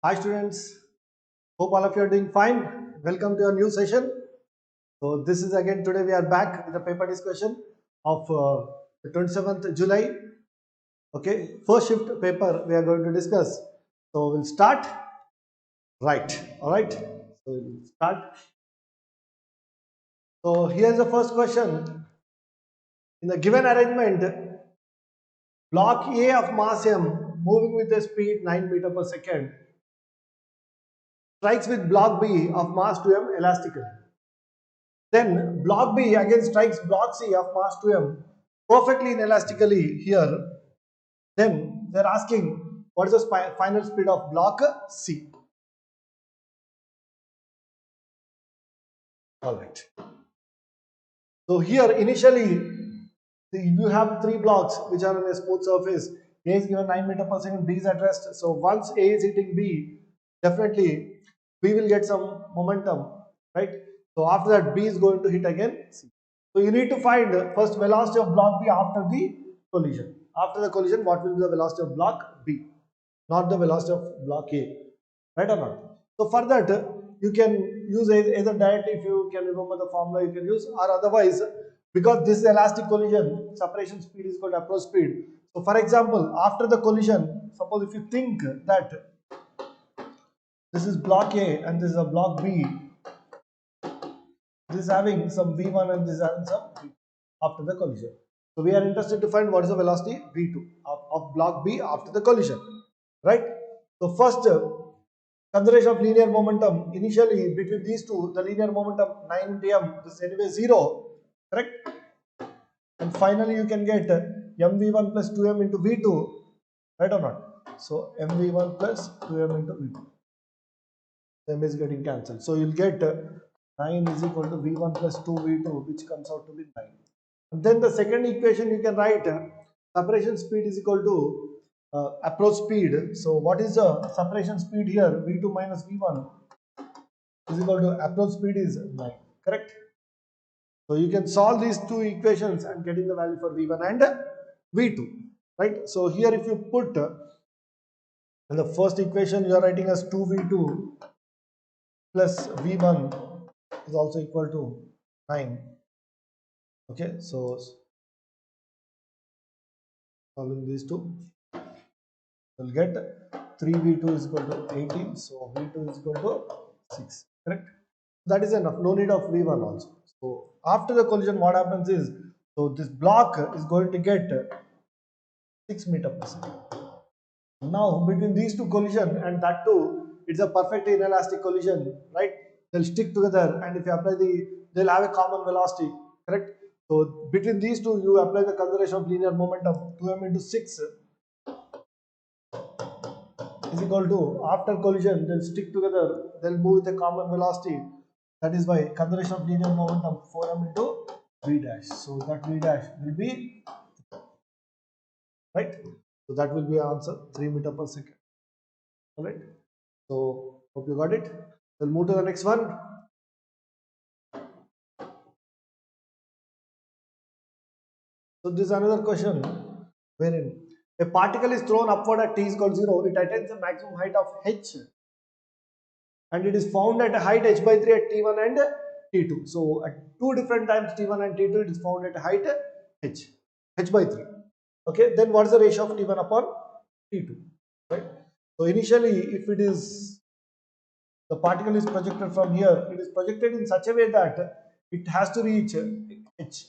Hi students, hope all of you are doing fine. Welcome to a new session. So this is again today we are back with the paper discussion of the 27th July. Okay, first shift paper we are going to discuss. So we'll start. Right. All right. So we'll start. So here's the first question. In the given arrangement, block A of mass m moving with a speed 9 meter per second strikes with block B of mass 2m elastically. Then block B again strikes block C of mass 2m perfectly inelastically here. Then they're asking what is the final speed of block C. Alright. So here initially you have three blocks which are on a smooth surface. A is given 9 meter per second, B is at rest. So once A is hitting B, definitely B will get some momentum, right? So after that B is going to hit again C. So you need to find first velocity of block B after the collision. After the collision, what will be the velocity of block B? Not the velocity of block A, right or not? So for that, you can use either directly, if you can remember the formula, you can use, or otherwise, because this is elastic collision, separation speed is equal to approach speed. So for example, after the collision, suppose if you think that this is block A and this is a block B, this is having some V1 and this is having some V2 after the collision. So we are interested to find what is the velocity V2 of block B after the collision, right? So first, consideration of linear momentum. Initially between these two, the linear momentum 9 into m, this is anyway 0, correct? And finally you can get mv1 plus 2m into v2, right or not? So mv1 plus 2m into v2. M is getting cancelled. So you'll get 9 is equal to v1 plus 2v2, which comes out to be 9. And then the second equation you can write separation speed is equal to approach speed. So what is the separation speed here? v2 minus v1 is equal to approach speed is 9, correct? So you can solve these two equations and getting the value for v1 and v2, right? So here if you put in the first equation you are writing as 2v2 plus v1 is also equal to 9. Okay, so solving these two, we'll get 3v2 is equal to 18, so v2 is equal to 6, correct? That is enough, no need of v1 also. So after the collision what happens is, so this block is going to get 6 meter per second. Now between these two collision, and that too it's a perfect inelastic collision, right? They'll stick together, and if you apply they'll have a common velocity, correct? So between these two you apply the conservation of linear momentum. 2m into 6 is equal to, after collision they'll stick together, they'll move with a common velocity. That is why conservation of linear momentum 4m into v dash. So that v dash will be, right? So that will be our answer, 3 meter per second. All right. So hope you got it. We'll move to the next one. So this is another question wherein a particle is thrown upward at t is equal to 0. It attains a maximum height of h, and it is found at a height h by 3 at t1 and t2. So at two different times t1 and t2 it is found at a height h by 3. Okay, then what is the ratio of t1 upon t2, right? So initially if it is, the particle is projected from here, it is projected in such a way that it has to reach h.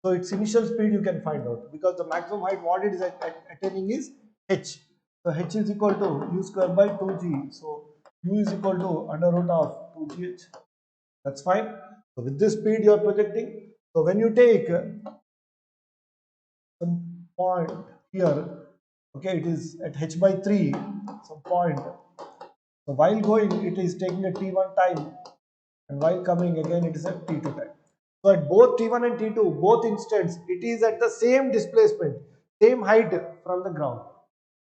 So its initial speed you can find out, because the maximum height what it is attaining is h. So h is equal to u square by 2g. So u is equal to under root of 2gh. That's fine. So with this speed you are projecting. So when you take some point here, okay, it is at h by 3, some point. So while going it is taking a t1 time, and while coming again it is at t2 time. So at both t1 and t2, both instants, it is at the same displacement, same height from the ground,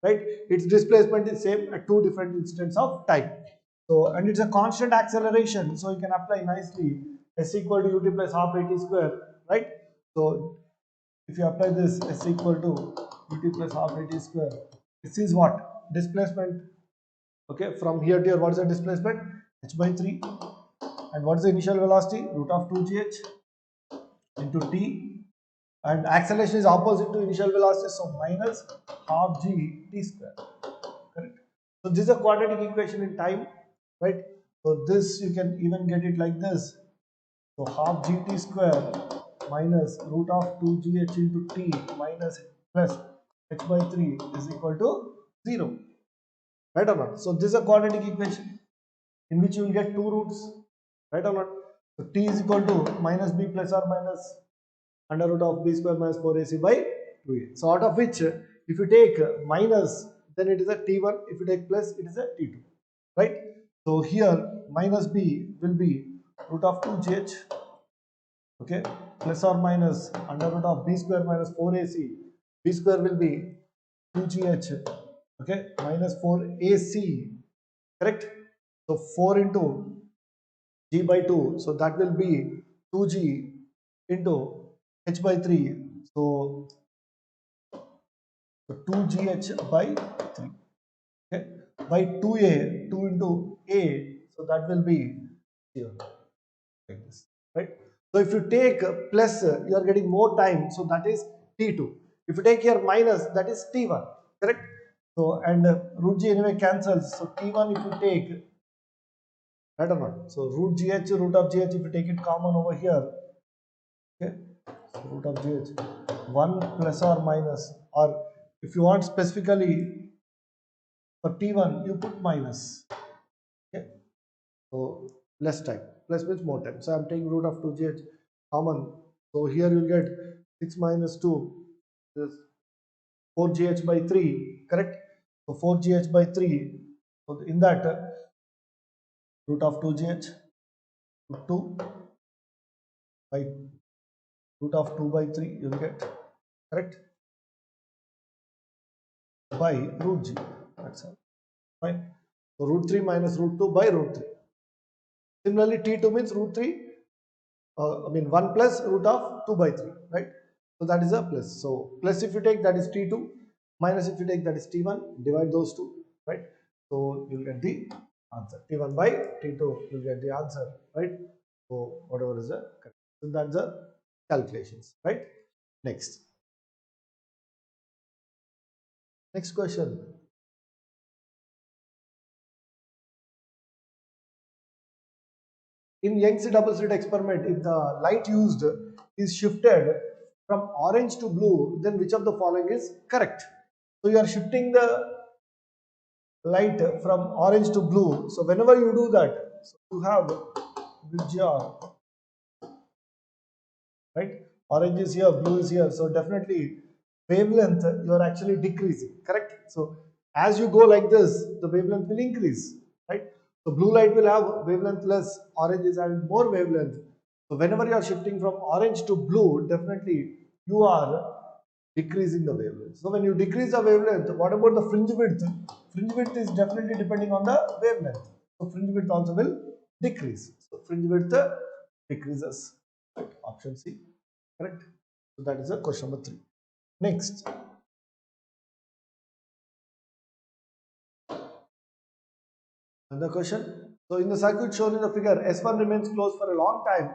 right? Its displacement is same at two different instants of time. So, and it's a constant acceleration, so you can apply nicely s equal to ut plus half at square, right? So if you apply this s equal to ut plus half at square, this is what? Displacement Okay, from here to here, what is the displacement? H by 3. And what is the initial velocity? Root of 2gh into t. And acceleration is opposite to initial velocity, so minus half g t square. Correct. So this is a quadratic equation in time, right? So this you can even get it like this. So half gt square minus root of 2gh into t minus plus h by 3 is equal to 0. Right or not? So this is a quadratic equation in which you will get two roots. Right or not? So t is equal to minus b plus or minus under root of b square minus 4ac by 2a. So out of which if you take minus, then it is a t1. If you take plus, it is a t2. Right? So here minus b will be root of 2gh, okay, plus or minus under root of b square minus 4ac. B square will be 2gh, okay, minus 4ac, correct? So 4 into g by 2, so that will be 2g into h by 3, so 2gh by 3, okay, by 2a, 2 into a, so that will be here like this, right? So if you take plus, you are getting more time, so that is t2. If you take here minus, that is t1, correct? So and root g anyway cancels, so t1 if you take, right or not? So root gh, root of gh, if you take it common over here, okay, so root of gh 1 plus or minus, or if you want specifically for t1 you put minus, okay, so less time, plus means more time. So I'm taking root of 2gh common, so here you'll get 6 minus 2 is 4gh by 3, correct? So 4gh by 3, so in that root of 2gh 2 by root of 2 by 3 you'll get, correct, by root g, that's all, fine. So root 3 minus root 2 by root 3. Similarly t2 means root 3, I mean 1 plus root of 2 by 3, right? So that is a plus. So plus if you take, that is t2, minus if you take, that is t1, divide those two, right? So you'll get the answer. T1 by t2, you'll get the answer, right? So whatever is the correct. So that's the calculations, right? Next. Next question. In Young's double slit experiment, if the light used is shifted from orange to blue, then which of the following is correct? So you are shifting the light from orange to blue. So whenever you do that, so you have VGR, right? Orange is here, blue is here. So definitely wavelength you are actually decreasing, correct? So as you go like this, the wavelength will increase, right? So blue light will have wavelength less, orange is having more wavelength. So whenever you are shifting from orange to blue, definitely you are decreasing the wavelength. So when you decrease the wavelength, what about the fringe width? Fringe width is definitely depending on the wavelength. So fringe width also will decrease. So fringe width decreases. Right? Option C, correct? So that is a question number 3. Next. Another question. So in the circuit shown in the figure, S1 remains closed for a long time.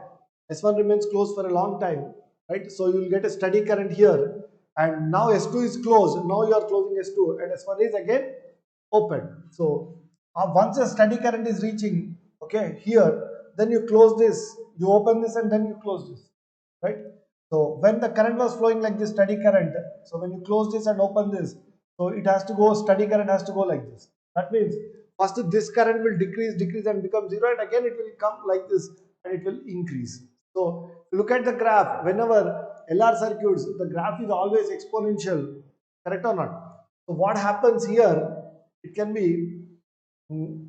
S1 remains closed for a long time, right? So you will get a steady current here, and now S2 is closed. Now you are closing S2, and S1 is again open. So once a steady current is reaching, okay, here, then you close this, you open this, and then you close this, right? So when the current was flowing like this, steady current, so when you close this and open this, so it has to go, steady current has to go like this. That means first this current will decrease and become 0, and again it will come like this and it will increase. So if you look at the graph, whenever LR circuits, the graph is always exponential, correct or not? So what happens here, it can be,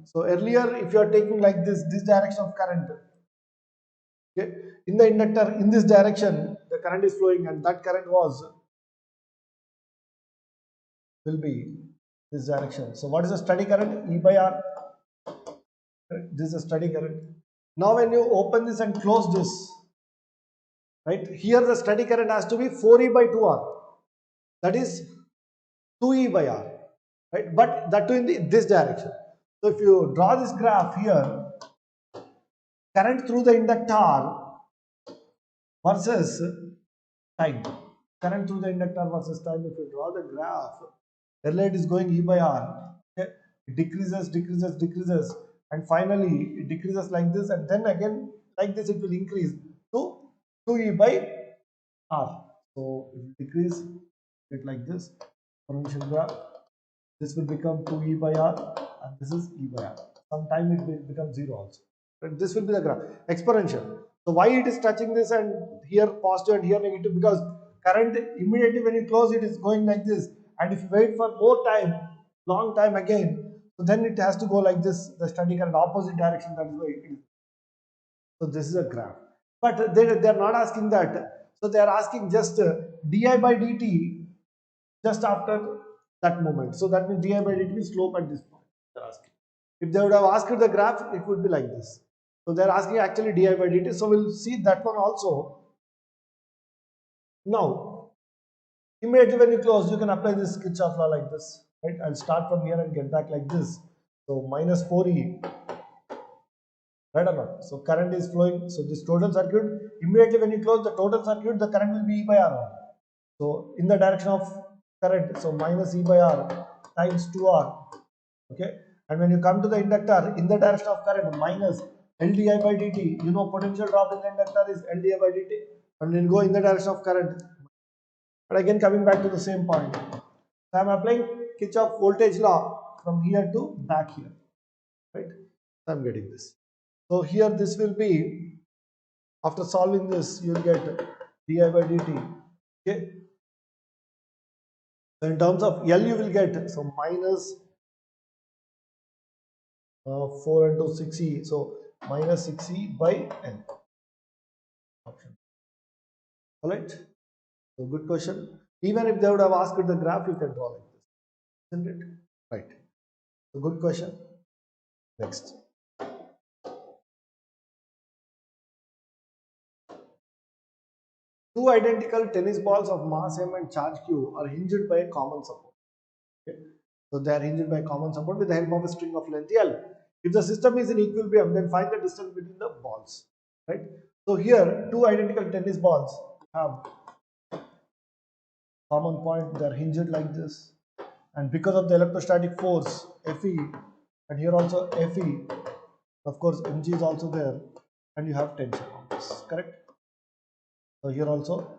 so earlier if you are taking like this direction of current, okay, in the inductor, in this direction the current is flowing, and that current will be this direction. So what is the steady current? E by R. This is a steady current. Now when you open this and close this, right, here the steady current has to be 4E by 2R, that is 2E by R, right, but that too in this direction. So if you draw this graph here, current through the inductor versus time. Current through the inductor versus time. If you draw the graph, earlier it is going E by R. Okay? It decreases, decreases, decreases, and finally it decreases like this, and then again like this it will increase to 2E by R. So it will decrease it like this. Exponential graph. This will become 2E by R, and this is E by R. Sometime it will become 0 also. But this will be the graph exponential. So why it is touching this and here positive and here negative? Because current immediately when you close it is going like this, and if you wait for more time, long time again, so then it has to go like this, the steady current opposite direction. That is why it is. So this is a graph. But they are not asking that. So they are asking just di by dt just after that moment. So that means di by dt means slope at this point. They're asking. If they would have asked the graph, it would be like this. So they're asking actually di by dt. So we'll see that one also. Now, immediately when you close, you can apply this Kirchhoff law like this. Right? I'll start from here and get back like this. So minus 4e, right or not? So current is flowing. So this total circuit, immediately when you close the total circuit, the current will be E by R. So in the direction of current, so minus E by R times 2R. Okay, and when you come to the inductor, in the direction of current, minus LdI by dt. You know potential drop in the inductor is LdI by dt. And when you go in the direction of current, but again coming back to the same point. So I am applying Kirchhoff voltage law from here to back here. Right? So I am getting this. So here this will be, after solving this, you will get di by dt. Okay. So in terms of L, you will get so minus 4 into 6e. So minus 6e by L. Option. Alright. So good question. Even if they would have asked the graph, you can draw like this. Isn't it? Right. So good question. Next. Two identical tennis balls of mass m and charge q are hinged by a common support. Okay. So they are hinged by a common support with the help of a string of length L. If the system is in equilibrium, then find the distance between the balls. Right. So here, two identical tennis balls have common point. They are hinged like this, and because of the electrostatic force Fe, and here also Fe, of course Mg is also there, and you have tension on this. Correct. So here also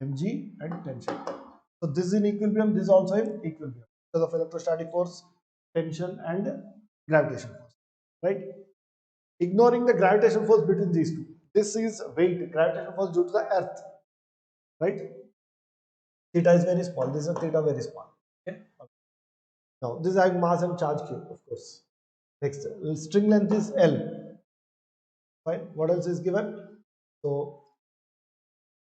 Mg and tension. So this is in equilibrium, this is also in equilibrium because of electrostatic force, tension, and gravitation force. Right? Ignoring the gravitational force between these two. This is weight, gravitational force due to the earth. Right? Theta is very small. This is theta very small. Okay. Now this is having mass and charge q, of course. Next, string length is L. Fine. What else is given? So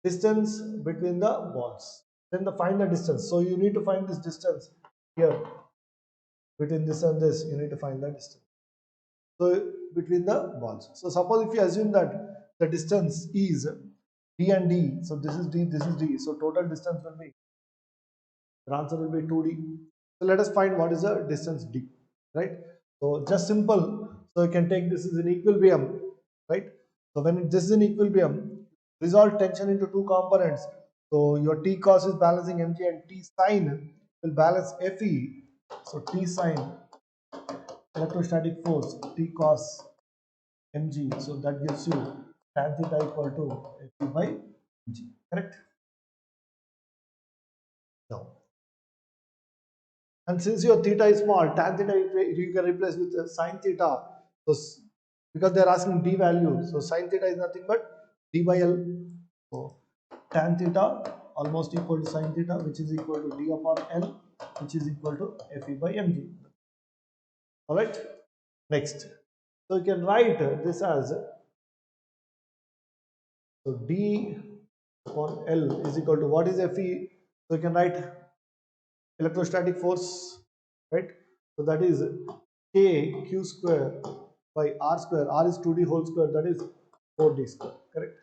distance between the balls. Then find the distance. So you need to find this distance here between this and this. You need to find the distance. So between the balls. So suppose if you assume that the distance is d and d. So this is d, this is d. So total distance will be, the answer will be 2d. So let us find what is the distance d. Right. So just simple. So you can take this is in equilibrium. Right. So when this is in equilibrium, resolve tension into two components. So your T cos is balancing mg and T sin will balance Fe. So T sin electrostatic force T cos mg. So that gives you tan theta equal to Fe by mg. Correct? Now, and since your theta is small, tan theta you can replace with sin theta. So because they are asking d value, so sin theta is nothing but d by L. So tan theta almost equal to sin theta, which is equal to d upon L, which is equal to Fe by mg. Alright, next. So you can write this as, so d upon L is equal to what is Fe? So you can write electrostatic force, right? So that is k q square by r square. R is 2d whole square, that is 4d square. Correct?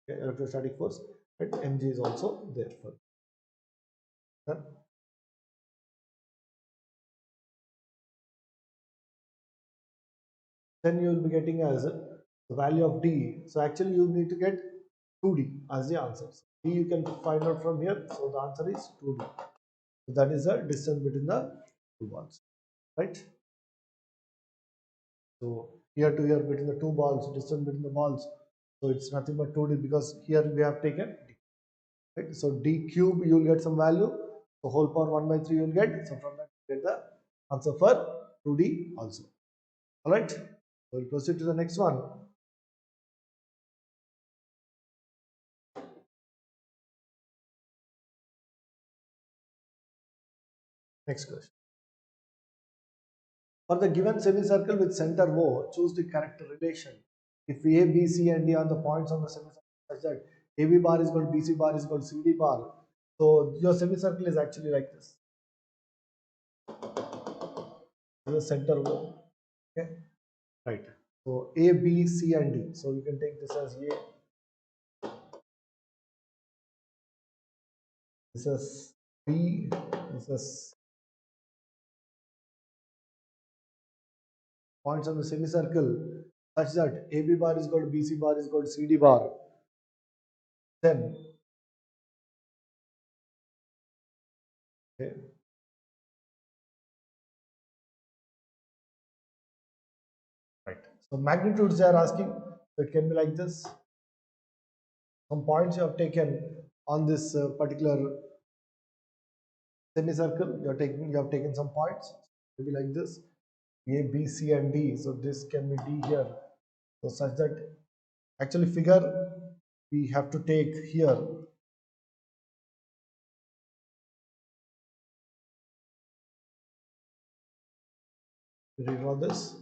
Okay, electrostatic force, right? Mg is also there for. then you will be getting as the value of d. So actually you need to get 2d as the answer. So d you can find out from here. So the answer is 2d. So that is the distance between the two balls, right? So here to here between the two balls, distance between the balls. So it's nothing but 2d because here we have taken d. Right? So d cube you will get some value. So whole power 1 by 3 you will get. So from that you get the answer for 2d also. Alright. We'll proceed to the next one. Next question. For the given semicircle with center O, choose the character relation. If A, B, C, and D are the points on the semicircle such that AB bar is equal to BC bar is equal to CD bar. So your semicircle is actually like this. This is the center O. Okay. Right. So A, B, C, and D. So you can take this as A. This is B. This is points on the semicircle such that AB bar is equal to BC bar is equal to CD bar. Then, okay, right. So magnitudes they are asking. So it can be like this. Some points you have taken on this particular semicircle. You have taken some points. Maybe like this. A, B, C, and D. So this can be D here. So such that actually figure we have to take here. Redraw this.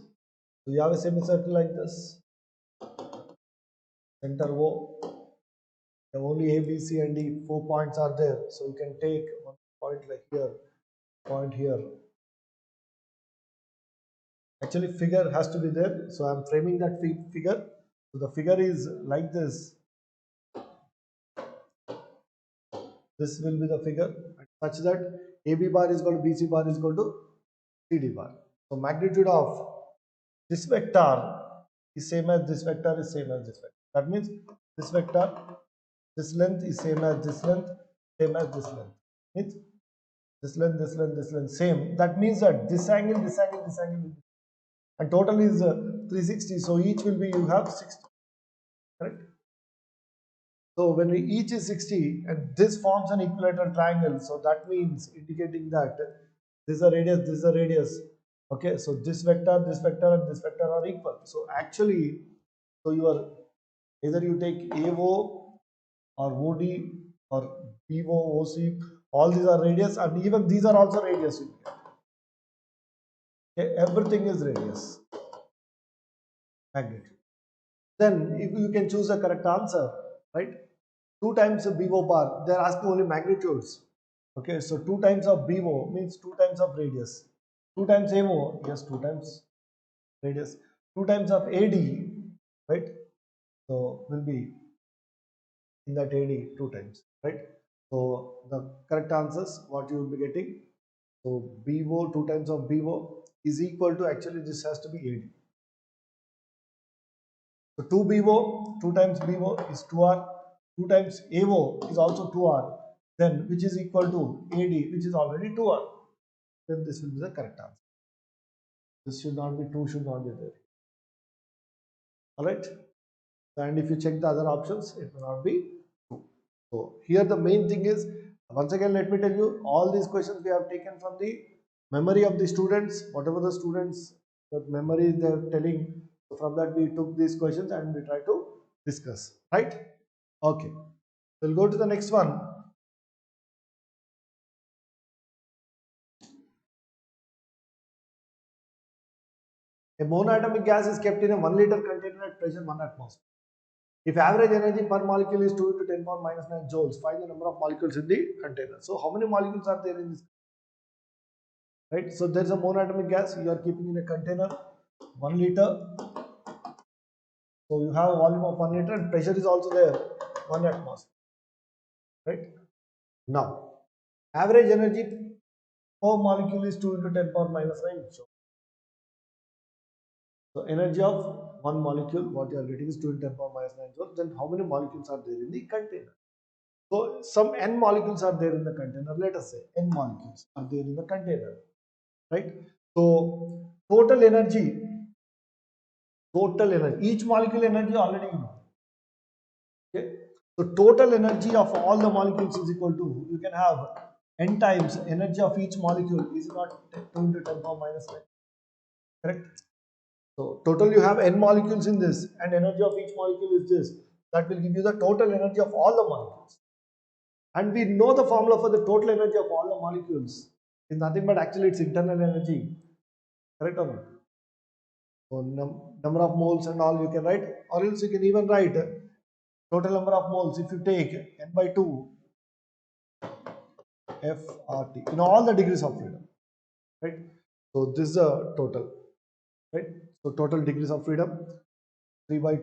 So you have a semicircle like this. Center O. Only A, B, C, and D, 4 points are there. So you can take one point like here, point here. Actually, figure has to be there. So I'm framing that figure. So the figure is like this. This will be the figure such that AB bar is equal to BC bar is equal to CD bar. So magnitude of this vector is same as this vector is same as this vector. That means this vector, this length is same as this length, same as this length. Means this length, this length, this length, same. That means that this angle, this angle, this angle will be, and total is 360. So each will be you have 60. Correct. So when we each is 60 and this forms an equilateral triangle, so that means indicating that this is a radius, this is a radius. Okay, so this vector, and this vector are equal. So actually, so you are either you take AO or OD or BO, OC, all these are radius, and even these are also radius. Okay, everything is radius, magnitude. Then if you can choose the correct answer, right? 2 times BO bar, they are asking only magnitudes. Okay, so 2 times of BO means 2 times of radius. 2 times AO, yes, 2 times radius. 2 times of AD, right? So will be in that AD 2 times, right? So the correct answers, what you will be getting. So BO, 2 times of BO is equal to, actually this has to be AD. So 2 BO, 2 times BO is 2R, 2 times AO is also 2R, then which is equal to AD, which is already 2R. Then this will be the correct answer. This should not be 2, should not be there. Alright. And if you check the other options, it will not be 2. So here the main thing is, once again let me tell you, all these questions we have taken from the memory of the students, whatever the students, the memory they are telling. So from that we took these questions and we try to discuss. Right? Okay. We'll go to the next one. A monoatomic gas is kept in a 1 liter container at pressure 1 atmosphere. If average energy per molecule is 2 to 10 power minus 9 joules, find the number of molecules in the container. So how many molecules are there in this? Right. So there's a monoatomic gas you are keeping in a container, 1 liter. So you have a volume of 1 liter and pressure is also there, 1 atmosphere. Right. Now, average energy per molecule is 2 into 10 power minus 9 joules. So energy of one molecule, what you are getting is 2 × 10 power minus 9 joules. Then how many molecules are there in the container? So some n molecules are there in the container. Let us say n molecules are there in the container, right? So total energy, each molecule energy already you know. Okay. So total energy of all the molecules is equal to, you can have n times energy of each molecule is not 2 × 10 power minus 9. Correct? So total you have n molecules in this and energy of each molecule is this. That will give you the total energy of all the molecules. And we know the formula for the total energy of all the molecules is nothing but actually its internal energy. Correct or not? So number of moles and all you can write, or else you can even write total number of moles if you take n by 2 FRT in all the degrees of freedom, right? So this is a total, right? So total degrees of freedom 3 by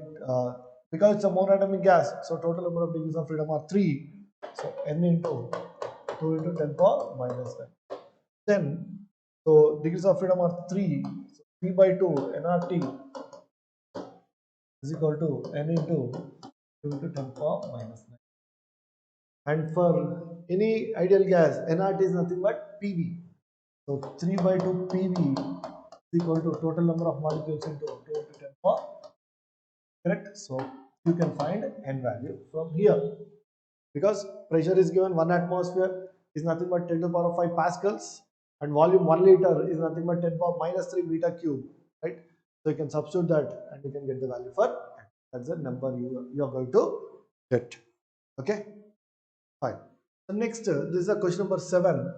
because it's a monatomic gas, so total number of degrees of freedom are 3. So n into 2 into 10 power minus 9. Then so degrees of freedom are 3. So 3 by 2 nRT is equal to n into 2 into 10 power minus 9. And for any ideal gas, nRT is nothing but PV. So 3 by 2 PV is equal to total number of molecules into 2 into 10 power. Correct? So you can find n value from here. Because pressure is given 1 atmosphere is nothing but 10 to the power of 5 pascals, and volume 1 liter is nothing but 10 power minus 3 meter cube, right? So you can substitute that and you can get the value for n. That's the number you are going to get. Okay, fine. So next, this is a question number 7.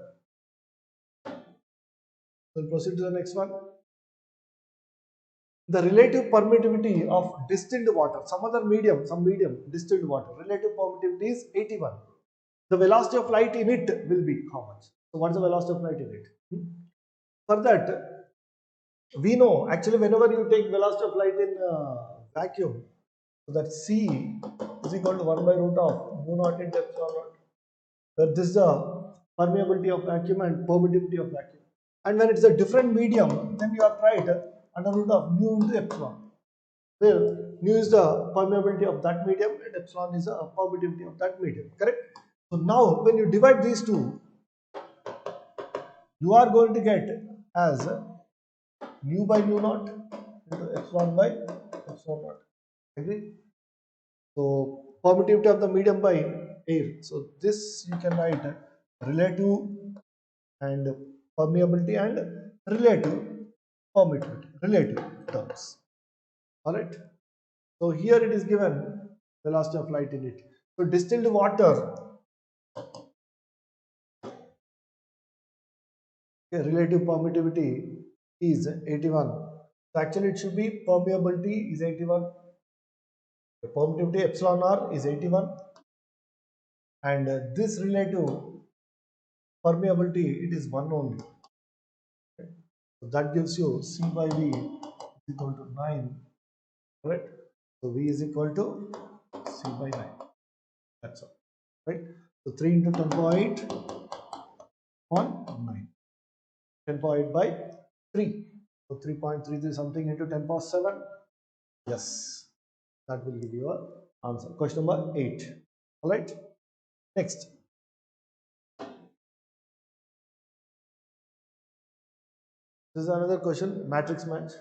We'll proceed to the next one. The relative permittivity of distilled water, some medium distilled water, relative permittivity is 81. The velocity of light in it will be how much? So what is the velocity of light in it? For that, we know actually whenever you take velocity of light in vacuum, so that C is equal to 1 by root of mu naught into epsilon naught. Where this is the permeability of vacuum and permittivity of vacuum. And when it's a different medium, then you have tried under root of mu into epsilon. Where mu is the permeability of that medium and epsilon is the permittivity of that medium. Correct? So now when you divide these two, you are going to get as mu by mu naught into epsilon by epsilon naught. Agree? So permittivity of the medium by air. So this you can write relative and permeability and relative permittivity, relative terms. Alright. So here it is given velocity of light in it. So distilled water, okay, relative permittivity is 81. So actually it should be permeability is 81. The permittivity epsilon r is 81. And this relative permeability, it is 1 only. Okay. So that gives you C by V is equal to 9. Correct? So V is equal to C by 9. That's all. Right? So 3 into 10 power 8 on 9. 10 power 8 by 3. So 3.33 something into 10 power 7. Yes. That will give you an answer. Question number 8. Alright. Next. This is another question. Matrix match.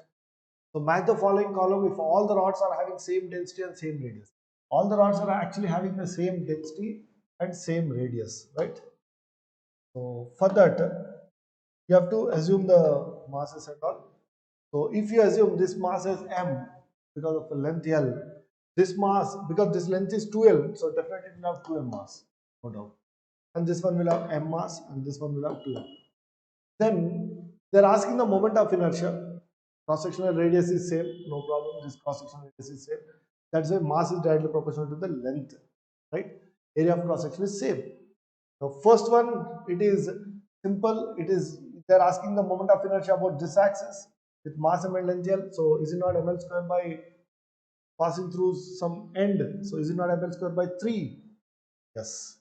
So match the following column if all the rods are having same density and same radius. All the rods are actually having the same density and same radius, right? So for that, you have to assume the masses and all. So if you assume this mass is m because of the length L, this mass because this length is 2L, so definitely it will have 2m mass, no doubt. And this one will have m mass and this one will have 2m. Then they are asking the moment of inertia. Cross-sectional radius is same, no problem. This cross-sectional radius is same. That's why mass is directly proportional to the length, right? Area of cross-section is same. The first one, it is simple. It is they're asking the moment of inertia about this axis with mass m and length L. So is it not ml square by passing through some end? So is it not ml square by 3? Yes.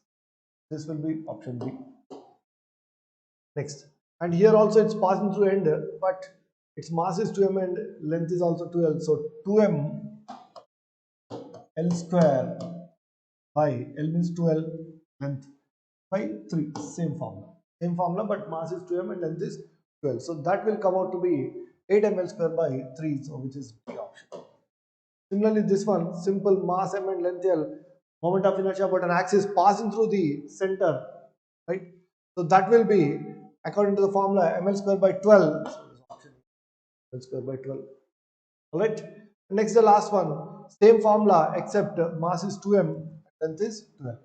This will be option B. Next. And here also it's passing through end, but its mass is 2m and length is also 2l. So 2m L square by L means 2l, length by 3. Same formula. Same formula, but mass is 2m and length is 12. So that will come out to be 8 ml square by 3, so which is B option. Similarly, this one, simple mass m and length L, moment of inertia about an axis passing through the center, right? So that will be, according to the formula, ml square by 12. So this option ml square by 12. Alright. Next, the last one, same formula except mass is 2m, length is 12.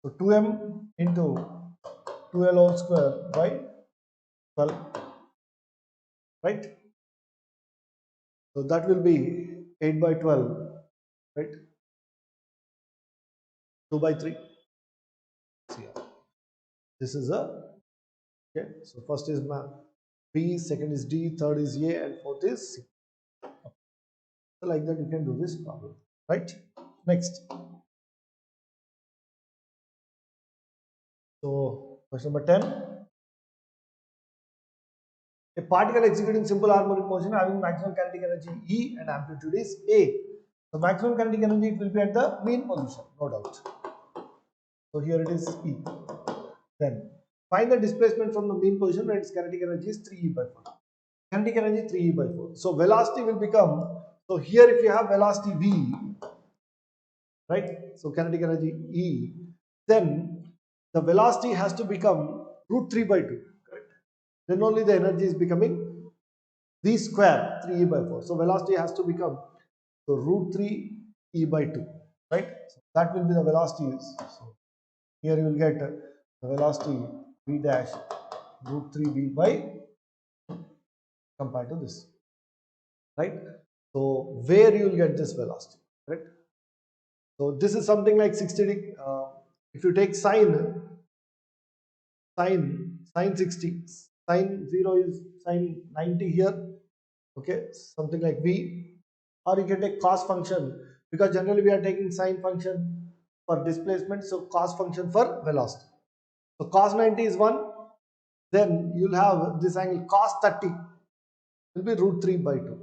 So 2m into 2l whole square by 12, right? So that will be 8 by 12, right? 2 by 3. See, this is a, okay. So first is B, second is D, third is A, and fourth is C. So like that you can do this problem, right? Next. So question number 10. A particle executing simple harmonic motion having maximum kinetic energy E and amplitude is A. So maximum kinetic energy, it will be at the mean position, no doubt. So here it is E. Then find the displacement from the mean position and its kinetic energy is 3e by 4. Kinetic energy 3e by 4. So velocity will become, so here if you have velocity V, right? So kinetic energy E, then the velocity has to become root 3 by 2, correct? Then only the energy is becoming V square 3e by 4. So velocity has to become, so root 3 e by 2, right? So that will be the velocity. So here you will get the velocity v dash root 3 v by compared to this, right? So where you will get this velocity, correct? So this is something like 60 degree. If you take sine 60, sine 0 is sine 90 here, okay, something like v, or you can take cos function, because generally we are taking sine function for displacement, so cos function for velocity. So cos 90 is 1, then you'll have this angle cos 30 will be root 3 by 2,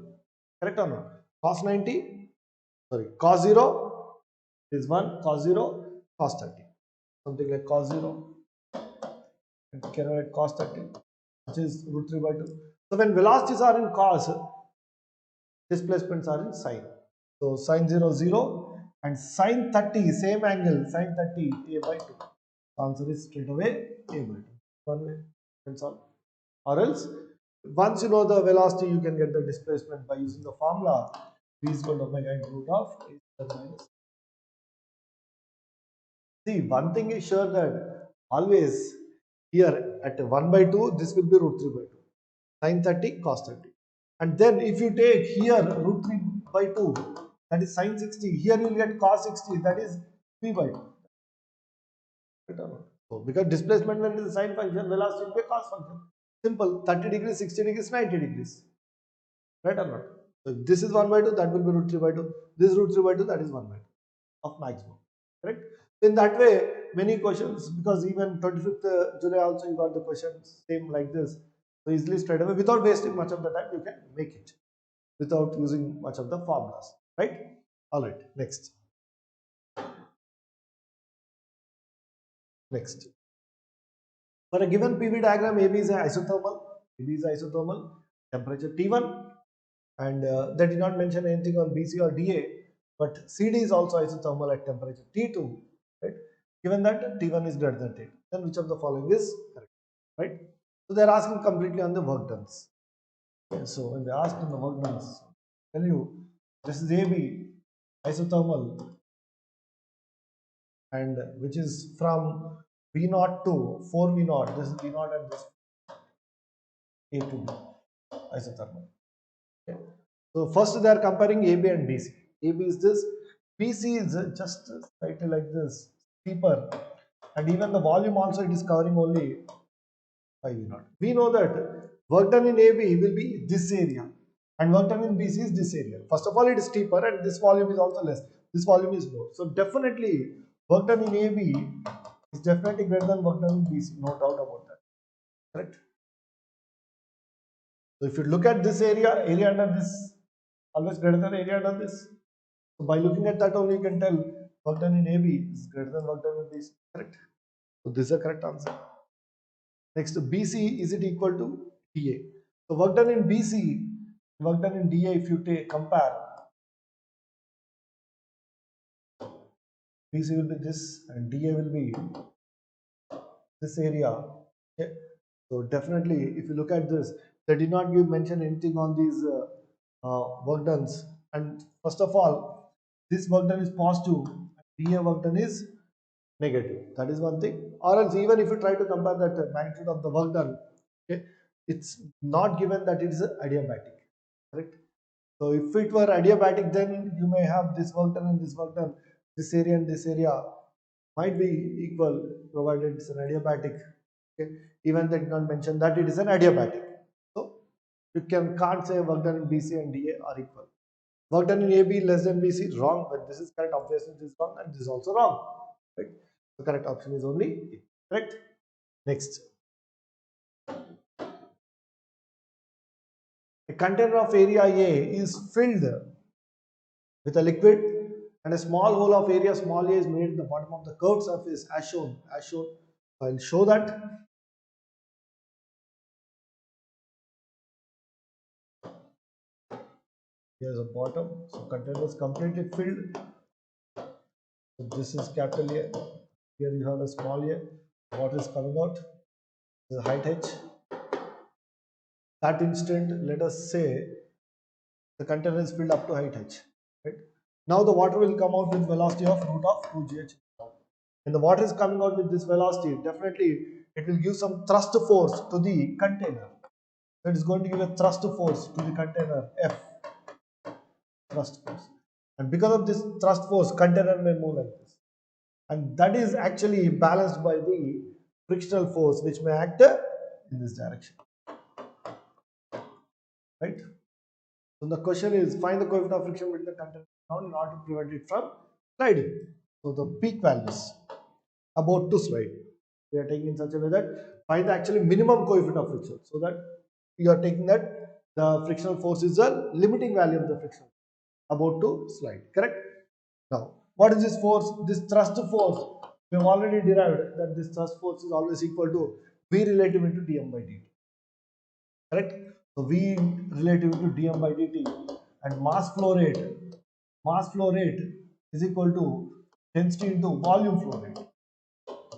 correct or not? Cos 90, sorry, cos 0 is 1, cos 0, cos 30, something like cos 0, and you can write cos 30, which is root 3 by 2. So when velocities are in cos, displacements are in sine. So sine 0, 0, and sine 30, same angle, sine 30, a by 2. The answer is straight away a by 2. One way, that's all. Or else, once you know the velocity, you can get the displacement by using the formula v is equal to omega into root of a minus. See, one thing is sure that always here at 1 by 2, this will be root 3 by 2. Sine 30, cos 30. And then if you take here root 3 by 2, that is sine 60, here you will get cos 60, that is p by 2. So because displacement when it is a sine function, velocity will be a cos function. Simple, 30 degrees, 60 degrees, 90 degrees. Right or not? So if this is 1 by 2, that will be root 3 by 2. This is root 3 by 2, that is 1 by 2 of maximum. Correct? In that way, many questions, because even 25th July also you got the questions same like this. So easily straight away, without wasting much of the time, you can make it without using much of the formulas. Right? Alright, next. Next. For a given PV diagram, AB is isothermal. AB is isothermal, temperature T1, and they did not mention anything on BC or DA, but CD is also isothermal at temperature T2, right? Given that T1 is greater than T2, then which of the following is correct, right? So they are asking completely on the work done. Okay, so when they ask on the work done, tell you this is AB isothermal, and which is from V0 to 4V0. This is V0 and this A to B isothermal. Okay. So first they are comparing AB and BC. AB is this, BC is just slightly like this, steeper, and even the volume also it is covering only 5V0. We know that work done in AB will be this area, and work done in BC is this area. First of all, it is steeper, and this volume is also less. This volume is more. So definitely work done in AB is definitely greater than work done in BC. No doubt about that. Correct. So if you look at this area under this always greater than area under this. So by looking at that only you can tell work done in AB is greater than work done in BC. Correct. So this is the correct answer. Next, BC is it equal to DA? So work done in BC, work done in DA. If you compare, BC will be this and DA will be this area. Okay. So definitely, if you look at this, they did not mention anything on these work dones. And first of all, this work done is positive, DA work done is negative. That is one thing. Or else, even if you try to compare that magnitude of the work done, okay, it's not given that it is adiabatic. Correct. So if it were adiabatic, then you may have this work done and this work done, this area and this area might be equal provided it's an adiabatic. Okay. Even they did not mention that it is an adiabatic. So you can't say work done in BC and DA are equal. Work done in AB less than BC wrong, but this is correct. Obviously, this is wrong and this is also wrong. Right? The correct option is only A. Correct. Next, a container of area A is filled with a liquid and a small hole of area small a is made at the bottom of the curved surface as shown. I'll show that. Here's a bottom. So container is completely filled. So this is capital A. Here you have a small a. Water is coming out. This is height h. That instant, let us say the container is filled up to height h. Right? Now the water will come out with velocity of root of 2gh. When the water is coming out with this velocity, definitely it will give some thrust force to the container. That is going to give a thrust force to the container F. Thrust force. And because of this thrust force, container may move like this. And that is actually balanced by the frictional force which may act in this direction. Right? So the question is find the coefficient of friction between the container in order to prevent it from sliding. So the peak values about to slide. We are taking in such a way that find the actually minimum coefficient of friction. So that you are taking that the frictional force is the limiting value of the friction about to slide. Correct? Now, what is this force? This thrust force. We have already derived that this thrust force is always equal to V relative into dm by dt. Correct? So V relative to dm by dt and mass flow rate is equal to density into volume flow rate.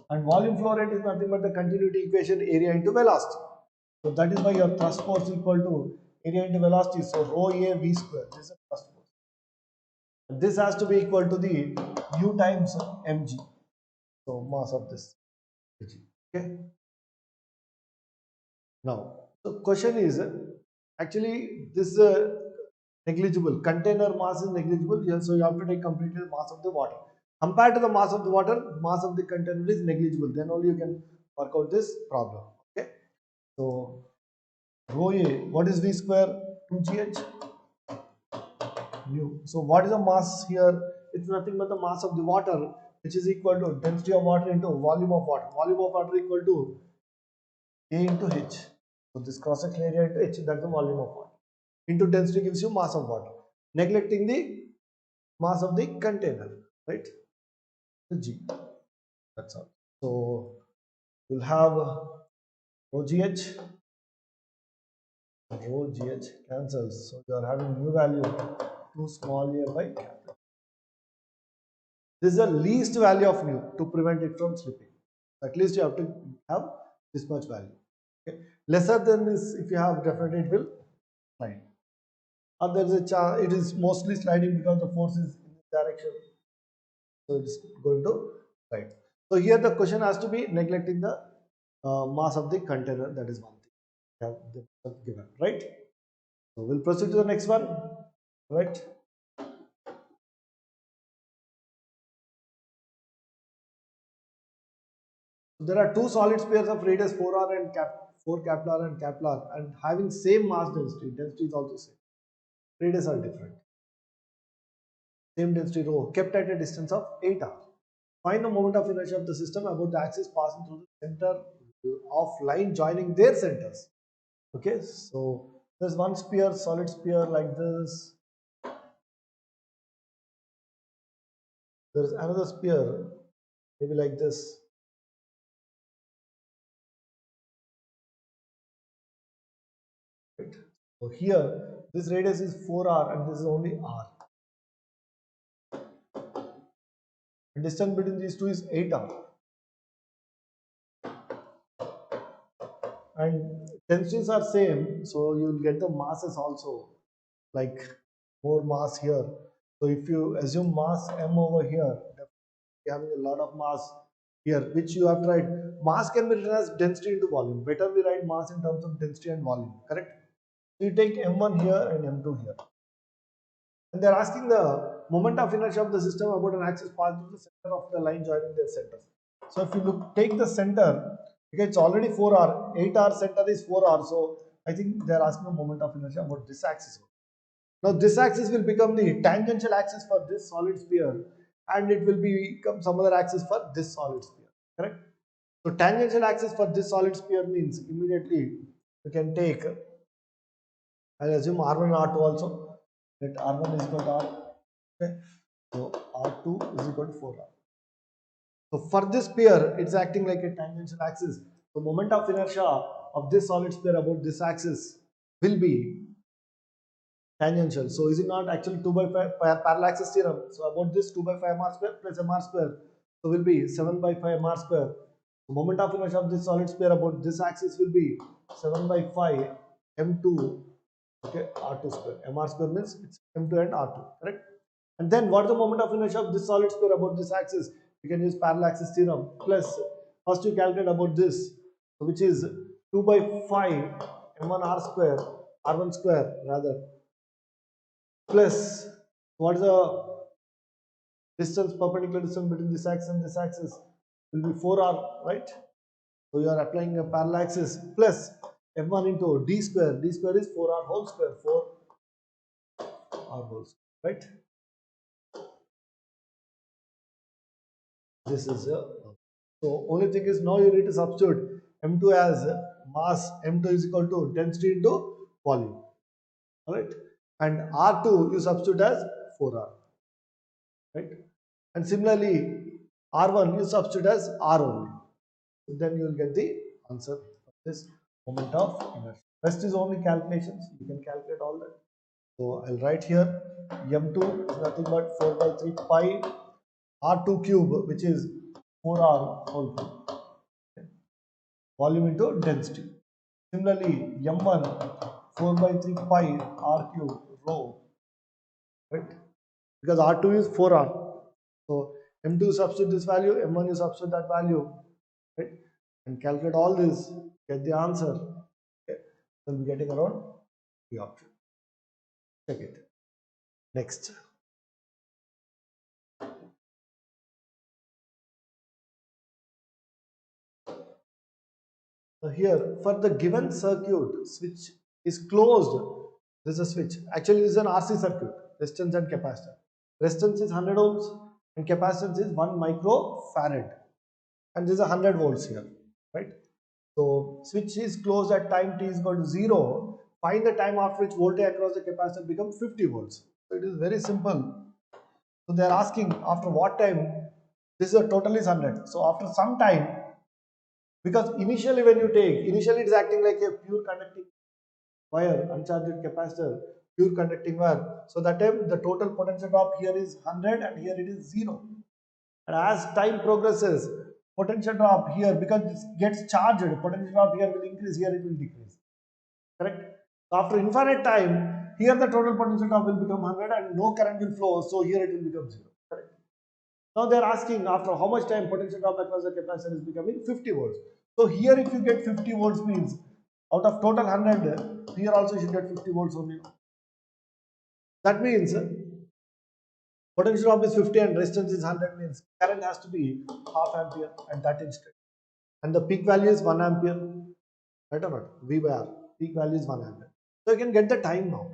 And volume flow rate is nothing but the continuity equation area into velocity. So that is why your thrust force equal to area into velocity. So rho A V square. This is a thrust force. And this has to be equal to the U times mg. So mass of this. Okay. Now, the question is actually this negligible container mass is negligible. So you have to take completely the mass of the water. Compared to the mass of the water, mass of the container is negligible. Then only you can work out this problem. Okay. So rho A, what is V square? 2gh nu. So what is the mass here? It's nothing but the mass of the water, which is equal to density of water into volume of water. Volume of water equal to A into H. So this cross-section area into H, that's the volume of water. Into density gives you mass of water. Neglecting the mass of the container, right? The G. That's all. So you'll have rho GH. Rho GH cancels. So you are having new value 2 small a by capital. This is the least value of mu to prevent it from slipping. At least you have to have this much value. Okay. Lesser than this, if you have, definitely it will slide. Or there is a chance it is mostly sliding because the force is in this direction. So it is going to slide. So here the question has to be neglecting the mass of the container. That is one thing. Have given, right? So we'll proceed to the next one, right? So there are two solid pairs of radius 4r and 4 capital R and capital R and having same mass density. Density is also same. Radius are different. Same density rho kept at a distance of 8r. Find the moment of inertia of the system about the axis passing through the center of line joining their centers. Okay, so There's one sphere, solid sphere like this. There's another sphere, maybe like this. Right. So here, this radius is 4r and this is only r. The distance between these two is 8r. And densities are same, so you will get the masses also, like more mass here. So if you assume mass m over here, you having a lot of mass here, which you have to write. Mass can be written as density into volume. Better we write mass in terms of density and volume, correct? So you take m1 here and m2 here. And they are asking the moment of inertia of the system about an axis passed through the center of the line joining their centers. So if you look, take the center, okay, it's already 4r, 8r center is 4r. So I think they are asking the moment of inertia about this axis. Now this axis will become the tangential axis for this solid sphere, and it will become some other axis for this solid sphere, correct? So tangential axis for this solid sphere means immediately you can take, I'll assume R1 and R2 also. Let R1 is equal to R. Okay. So R2 is equal to 4R. So for this sphere, it's acting like a tangential axis. The moment of inertia of this solid sphere about this axis will be tangential. So is it not actually 2 by 5 parallax theorem? So about this 2 by 5 mr square plus mr square, so will be 7 by 5 mr square. The moment of inertia of this solid sphere about this axis will be 7 by 5 m2, okay, r2 square. Mr square means it's m2 and r2, correct? And then what is the moment of inertia of this solid sphere about this axis? You can use parallax theorem plus, first you calculate about this, which is 2 by 5 m1 r square, r1 square rather, plus what is the distance, perpendicular distance between this axis and this axis will be 4r, right? So you are applying a parallel axis plus m1 into d square. D square is 4r whole square, 4r whole square, right? This is a, so only thing is now you need to substitute m2 as mass, m2 is equal to density into volume, alright? And r2 you substitute as 4r, right? And similarly r1 you substitute as r only. So then you will get the answer of this moment of inertia. Rest is only calculations. You can calculate all that. So I'll write here m2 is nothing but 4 by 3 pi r2 cube, which is 4r whole cube. Okay. Volume into density. Similarly, m1 4 by 3 pi r cube rho, right? Because r2 is 4r. So m2 substitute this value, m1 you substitute that value, right? And calculate all this, get the answer. Okay. So we'll be getting around the option. Check it. Next. So here, for the given circuit, switch is closed. This is a switch. Actually, this is an RC circuit, resistance and capacitor. Resistance is 100 ohms and capacitance is 1 microfarad. And this is 100 volts here, right? So switch is closed at time t is equal to 0. Find the time after which voltage across the capacitor becomes 50 volts. So it is very simple. So they are asking after what time. This is a total is 100. So after some time, because initially when you take, initially it is acting like a pure conducting wire, uncharged capacitor, pure conducting wire. So that time the total potential drop here is 100 and here it is 0. And as time progresses, potential drop here, because it gets charged, potential drop here will increase, here it will decrease. Correct? So after infinite time, here the total potential drop will become 100 and no current will flow, so here it will become 0. Correct? Now they are asking after how much time potential drop across the capacitor is becoming 50 volts. So here if you get 50 volts means out of total 100, here also you should get 50 volts only. That means potential drop is 50 and resistance is 100 means current has to be half ampere at that instant. And the peak value is 1 ampere, right or not? V by R, peak value is 1 ampere. So you can get the time now.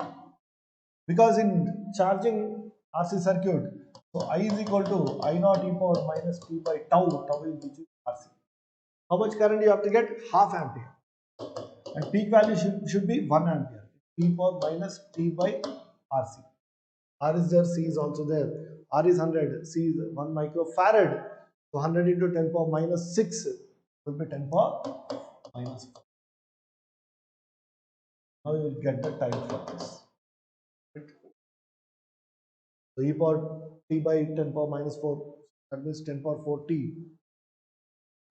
Because in charging RC circuit, so I is equal to I naught e power minus t by tau, tau is which is RC. How much current you have to get? Half ampere. And peak value should be 1 ampere. e power minus t by RC. R is there, C is also there. R is 100, C is 1 microfarad. So 100 into 10 power minus 6 will be 10 power minus 4. Now you will get the time for this. Right? So e power t by 10 power minus 4, that means 10 power 4t.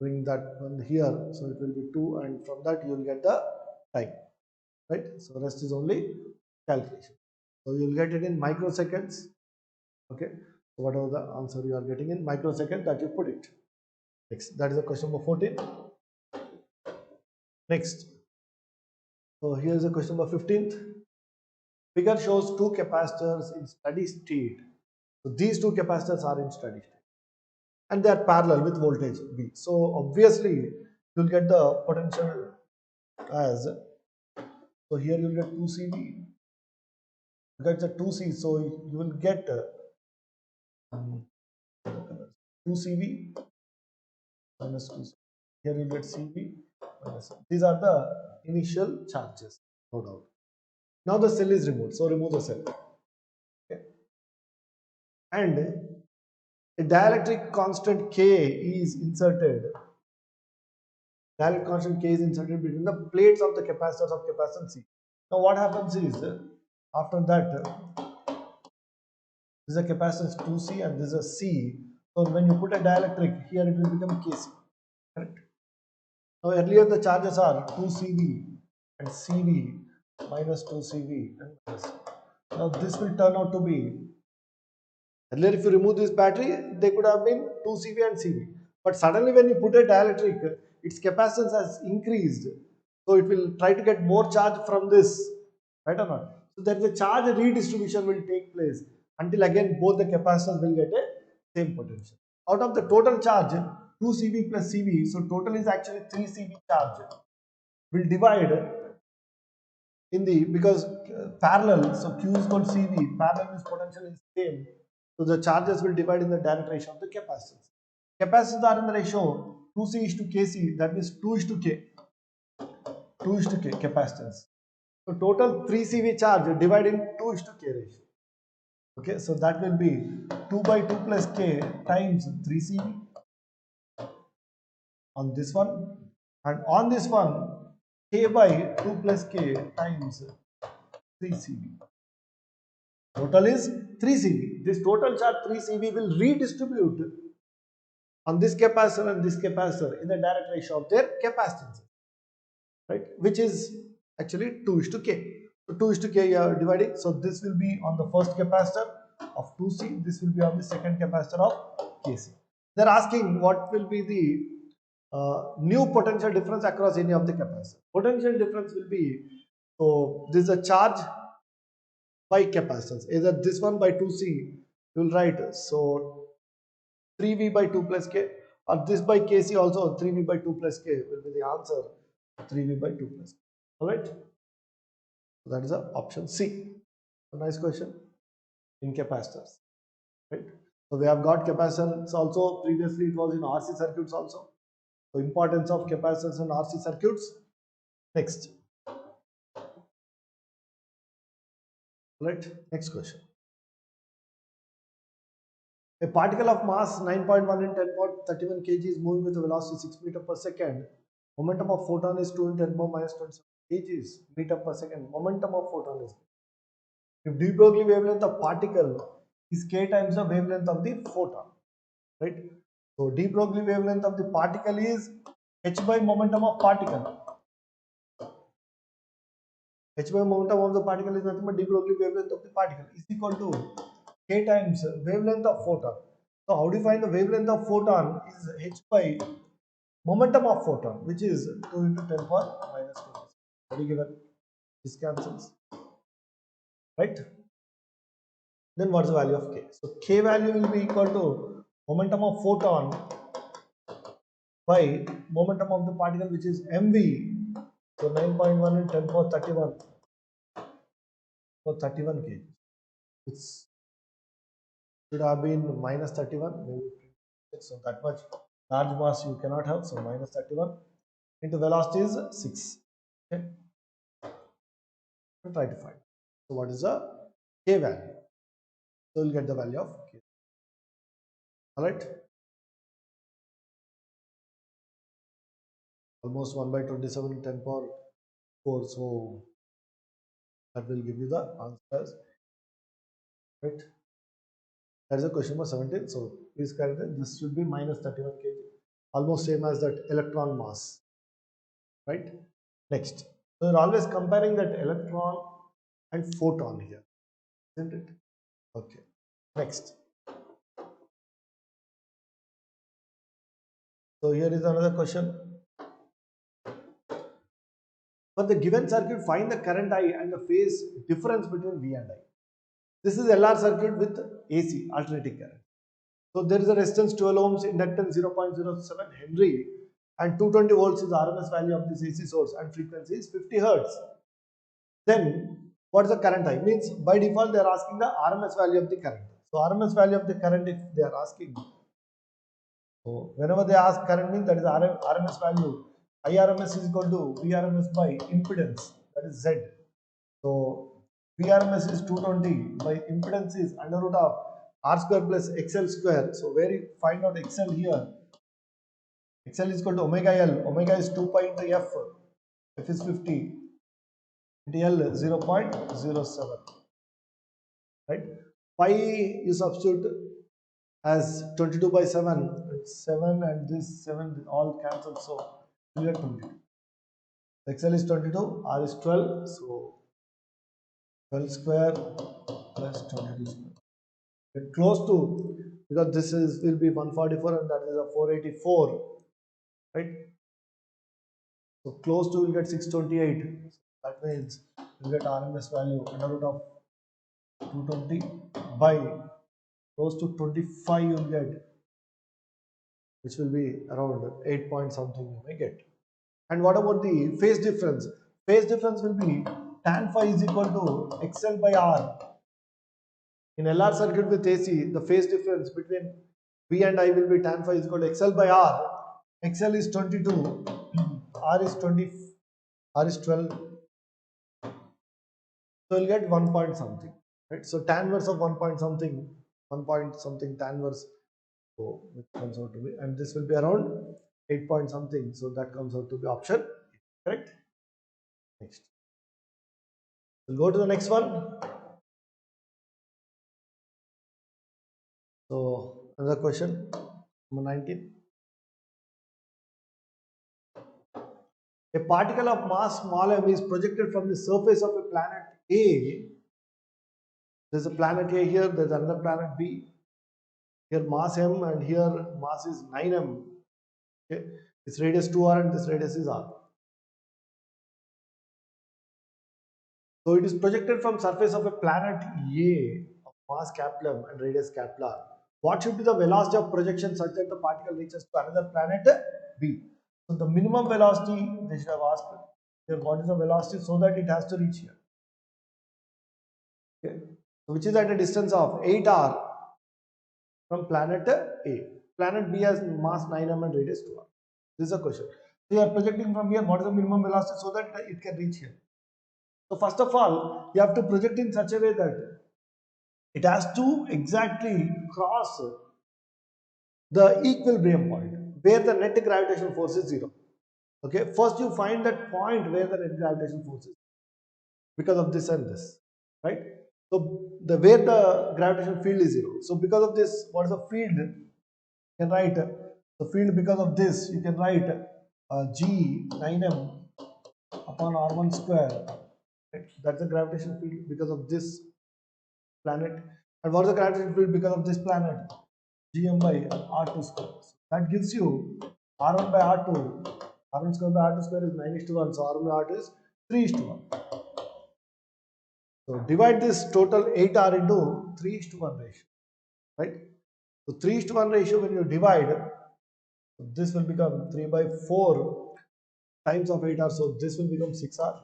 Bring that one here, so it will be 2, and from that you will get the time. Right? So rest is only calculation. So you will get it in microseconds. Okay. So whatever the answer you are getting in microseconds, that you put it. Next, that is the question number 14. Next, so here is the question number 15th. Figure shows two capacitors in steady state. So these two capacitors are in steady state and they are parallel with voltage V. So obviously you will get the potential as, so here you will get 2CV. You get the 2C, so you will get 2CV minus 2C. Here you get CV minus. These are the initial charges, no doubt. Now the cell is removed, so remove the cell. Okay. And a dielectric constant K is inserted. Dielectric constant K is inserted between the plates of the capacitors of capacitance C. Now what happens is, after that, this is a capacitance 2C and this is a C. So when you put a dielectric here, it will become Kc. Correct? Now earlier the charges are 2CV and CV minus 2CV and minus. Now this will turn out to be, earlier if you remove this battery, they could have been 2CV and CV. But suddenly when you put a dielectric, its capacitance has increased. So it will try to get more charge from this, right or not? So there is a charge redistribution will take place until again both the capacitors will get a same potential. Out of the total charge, 2CV plus CV, so total is actually 3CV charge, will divide in the, because parallel, so Q is called CV, parallel means potential is same, so the charges will divide in the direct ratio of the capacitance. Capacitors are in the ratio 2C is to Kc, that means 2 is to K, 2 is to K capacitance. So total 3CV charge divided in 2 is to K ratio. Okay, so that will be 2 by 2 plus K times 3CV on this one, and on this one K by 2 plus K times 3CV. Total is 3CV. This total charge 3CV will redistribute on this capacitor and this capacitor in the direct ratio of their capacitance, right? Which is actually 2 is to K. So 2 is to K you are dividing. So this will be on the first capacitor of 2C. This will be on the second capacitor of KC. They are asking what will be the new potential difference across any of the capacitors. Potential difference will be, so this is a charge by capacitance, either this one by 2C you will write, so 3V by 2 plus K, or this by Kc also 3V by 2 plus K will be the answer, 3V by 2 plus K. Alright, so that is the option C. A nice question in capacitors, right? So we have got capacitance also, previously it was in RC circuits also. So importance of capacitance in RC circuits. Next, right? Next question. A particle of mass 9.1 in 10 power 31 kg is moving with a velocity 6 meter per second. Momentum of photon is 2 in 10 power minus 27 kg meter per second. Momentum of photon is, if de Broglie wavelength of particle is k times the wavelength of the photon, right? So de Broglie wavelength of the particle is h by momentum of particle. H by momentum of the particle is nothing but de Broglie wavelength of the particle is equal to k times wavelength of photon. So how do you find the wavelength of photon is h by momentum of photon, which is 2 into 10 power minus 2. Already given, this cancels, right? Then what's the value of k? So k value will be equal to momentum of photon by momentum of the particle, which is mv. So 9.1 in 10 power 31 for 31 kg. It should have been minus 31, maybe. So that much large mass you cannot have. So minus 31 into velocity is 6. Okay. try to find. So what is the K value? So we'll get the value of K. Alright. Almost 1 by 27 10 power 4. So that will give you the answers. Right. That is a question number 17. So please correct it. This should be minus 31 kg. Almost same as that electron mass. Right. Next. So you're always comparing that electron and photon here. Isn't it? Okay. Next. So here is another question. For the given circuit, find the current I and the phase difference between V and I. This is LR circuit with AC, alternating current. So there is a resistance 12 ohms, inductance 0.07 Henry, and 220 volts is the RMS value of this AC source, and frequency is 50 Hertz. Then what is the current I? Means by default they are asking the RMS value of the current. So RMS value of the current, if they are asking, so whenever they ask current, means that is RMS value. IRMS is equal to VRMS by impedance, that is Z. So VRMS is 220 by impedance is under root of R square plus XL square. So where you find out XL here, XL is equal to omega L. Omega is 2 pi into F. F is 50 into L 0.07. Right? Pi you substitute as 22 by 7. 7 and this 7 all cancel. So you get 22. XL is 22, R is 12. So 12 square plus 22 square. Get close to, because this is will be 144 and that is a 484, right? So close to will get 628. That means you get RMS value under root of 220 by close to 25 you will get, which will be around 8 point something you may get. And what about the phase difference? Phase difference will be tan phi is equal to XL by R. In LR circuit with AC, the phase difference between V and I will be tan phi is equal to XL by R. XL is 22, R is 20, R is 12. So you'll get 1 point something, right? So tan inverse of 1 point something, 1 point something tan inverse, so it comes out to be, and this will be around 8 point something. So that comes out to be option, correct? Next, we'll go to the next one. So another question, number 19. A particle of mass small m is projected from the surface of a planet A. There's a planet A here, there's another planet B. Here mass m and here mass is 9m. Okay, this radius 2r and this radius is r. So it is projected from surface of a planet A of mass capital M and radius capital R. What should be the velocity of projection such that the particle reaches to another planet B? So the minimum velocity they should have asked here, what is the velocity so that it has to reach here. Okay, so which is at a distance of 8r from planet A. Planet B has mass 9m and radius 2r. This is a question. So you are projecting from here, what is the minimum velocity so that it can reach here. So first of all, you have to project in such a way that it has to exactly cross the equilibrium point where the net gravitational force is 0. Okay, first you find that point where the net gravitational force is because of this and this, right? So the where the gravitational field is 0. So because of this, what is the field? You can write the field because of this. You can write G 9m upon R1 square. Right? That's the gravitational field because of this planet. And what is the gravitational field because of this planet? Gm by R2 square. So that gives you R1 by R2. R1 square by R2 square is 9:1. So R1 by R2 is 3:1. So divide this total 8R into 3:1 ratio. Right? So 3:1 ratio when you divide, this will become 3 by 4 times of 8R. So this will become 6R.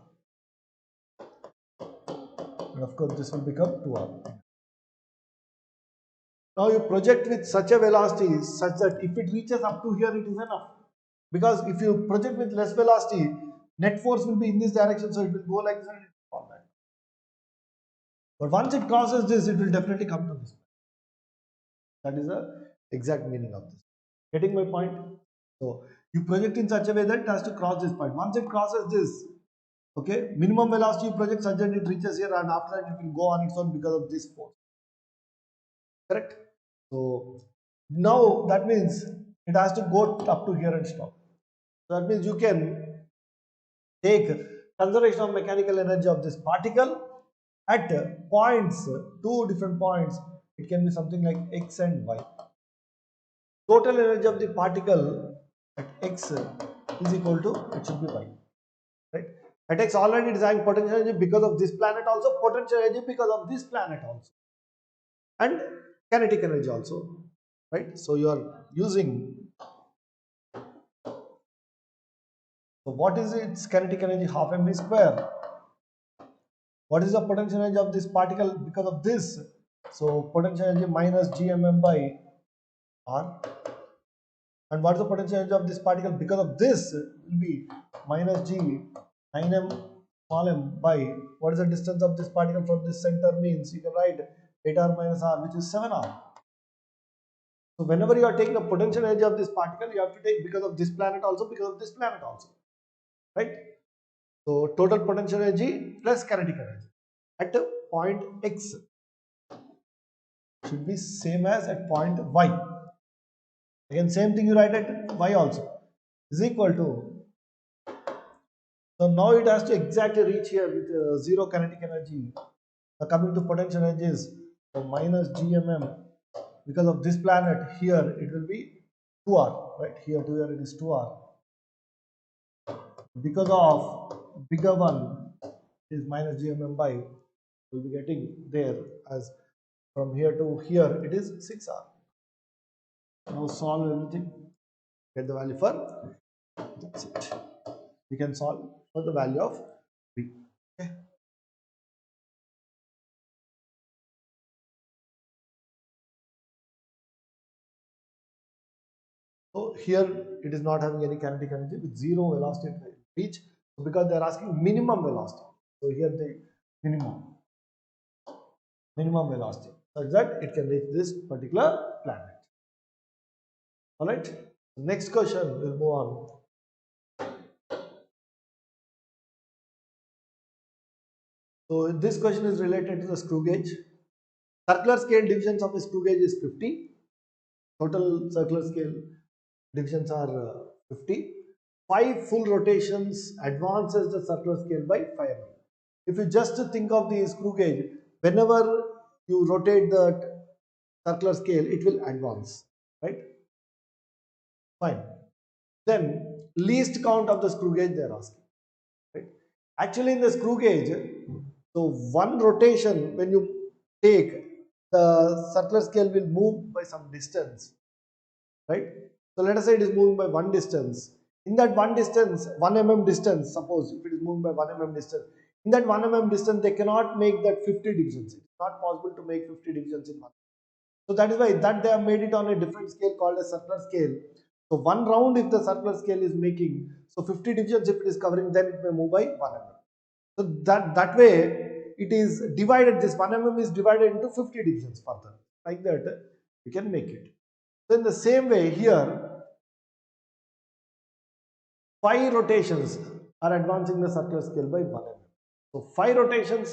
And of course this will become 2R. Now you project with such a velocity such that if it reaches up to here, it is enough. Because if you project with less velocity, net force will be in this direction, so it will go like this and it will fall back. But once it crosses this, it will definitely come to this. That is the exact meaning of this. Getting my point? So you project in such a way that it has to cross this point. Once it crosses this, okay, minimum velocity you project such that it reaches here, and after that it will go on its own because of this force. Correct? So now that means it has to go up to here and stop. So that means you can take conservation of mechanical energy of this particle at points, two different points. It can be something like x and y. Total energy of the particle at x is equal to, it should be y, right? At x already it is having potential energy because of this planet also, potential energy because of this planet also, and kinetic energy also, right? So you are using, so what is its kinetic energy? Half mv square. What is the potential energy of this particle because of this? So potential energy minus gmm by r. And what is the potential energy of this particle because of this will be minus g 9m small m by, what is the distance of this particle from this center, means you can write 8r minus r, which is 7r. So whenever you are taking the potential energy of this particle, you have to take because of this planet also, because of this planet also, right? So total potential energy plus kinetic energy at point x should be same as at point y. Again, same thing you write at y also, is equal to, so now it has to exactly reach here with zero kinetic energy. Coming to potential energies, so minus gmm, because of this planet here it will be 2r, right? Here to here it is 2r. Because of bigger one is minus gmm by, we'll be getting there as from here to here it is 6r. Now solve everything, get the value for, that's it. We can solve for the value of v. Okay. So here it is not having any kinetic energy with zero velocity at reach, because they are asking minimum velocity. So here the minimum velocity such that it can reach this particular planet. All right. Next question, we'll move on. So this question is related to the screw gauge. Circular scale divisions of a screw gauge is 50. Total circular scale divisions are 50. 5 full rotations advances the circular scale by 5 mm. If you just think of the screw gauge, whenever you rotate the circular scale, it will advance, right? Fine. Then least count of the screw gauge they are asking, right? Actually, in the screw gauge, so one rotation when you take, the circular scale will move by some distance, right? So let us say it is moving by one distance. In that one distance, 1 mm distance, suppose if it is moving by 1 mm distance, in that 1 mm distance, they cannot make that 50 divisions. It's not possible to make 50 divisions in one. So that is why that they have made it on a different scale called a circular scale. So one round if the circular scale is making, so 50 divisions if it is covering, then it may move by 1 mm. So that way it is divided, this 1 mm is divided into 50 divisions further. Like that you can make it. So in the same way here, 5 rotations are advancing the circular scale by 1 mm. So 5 rotations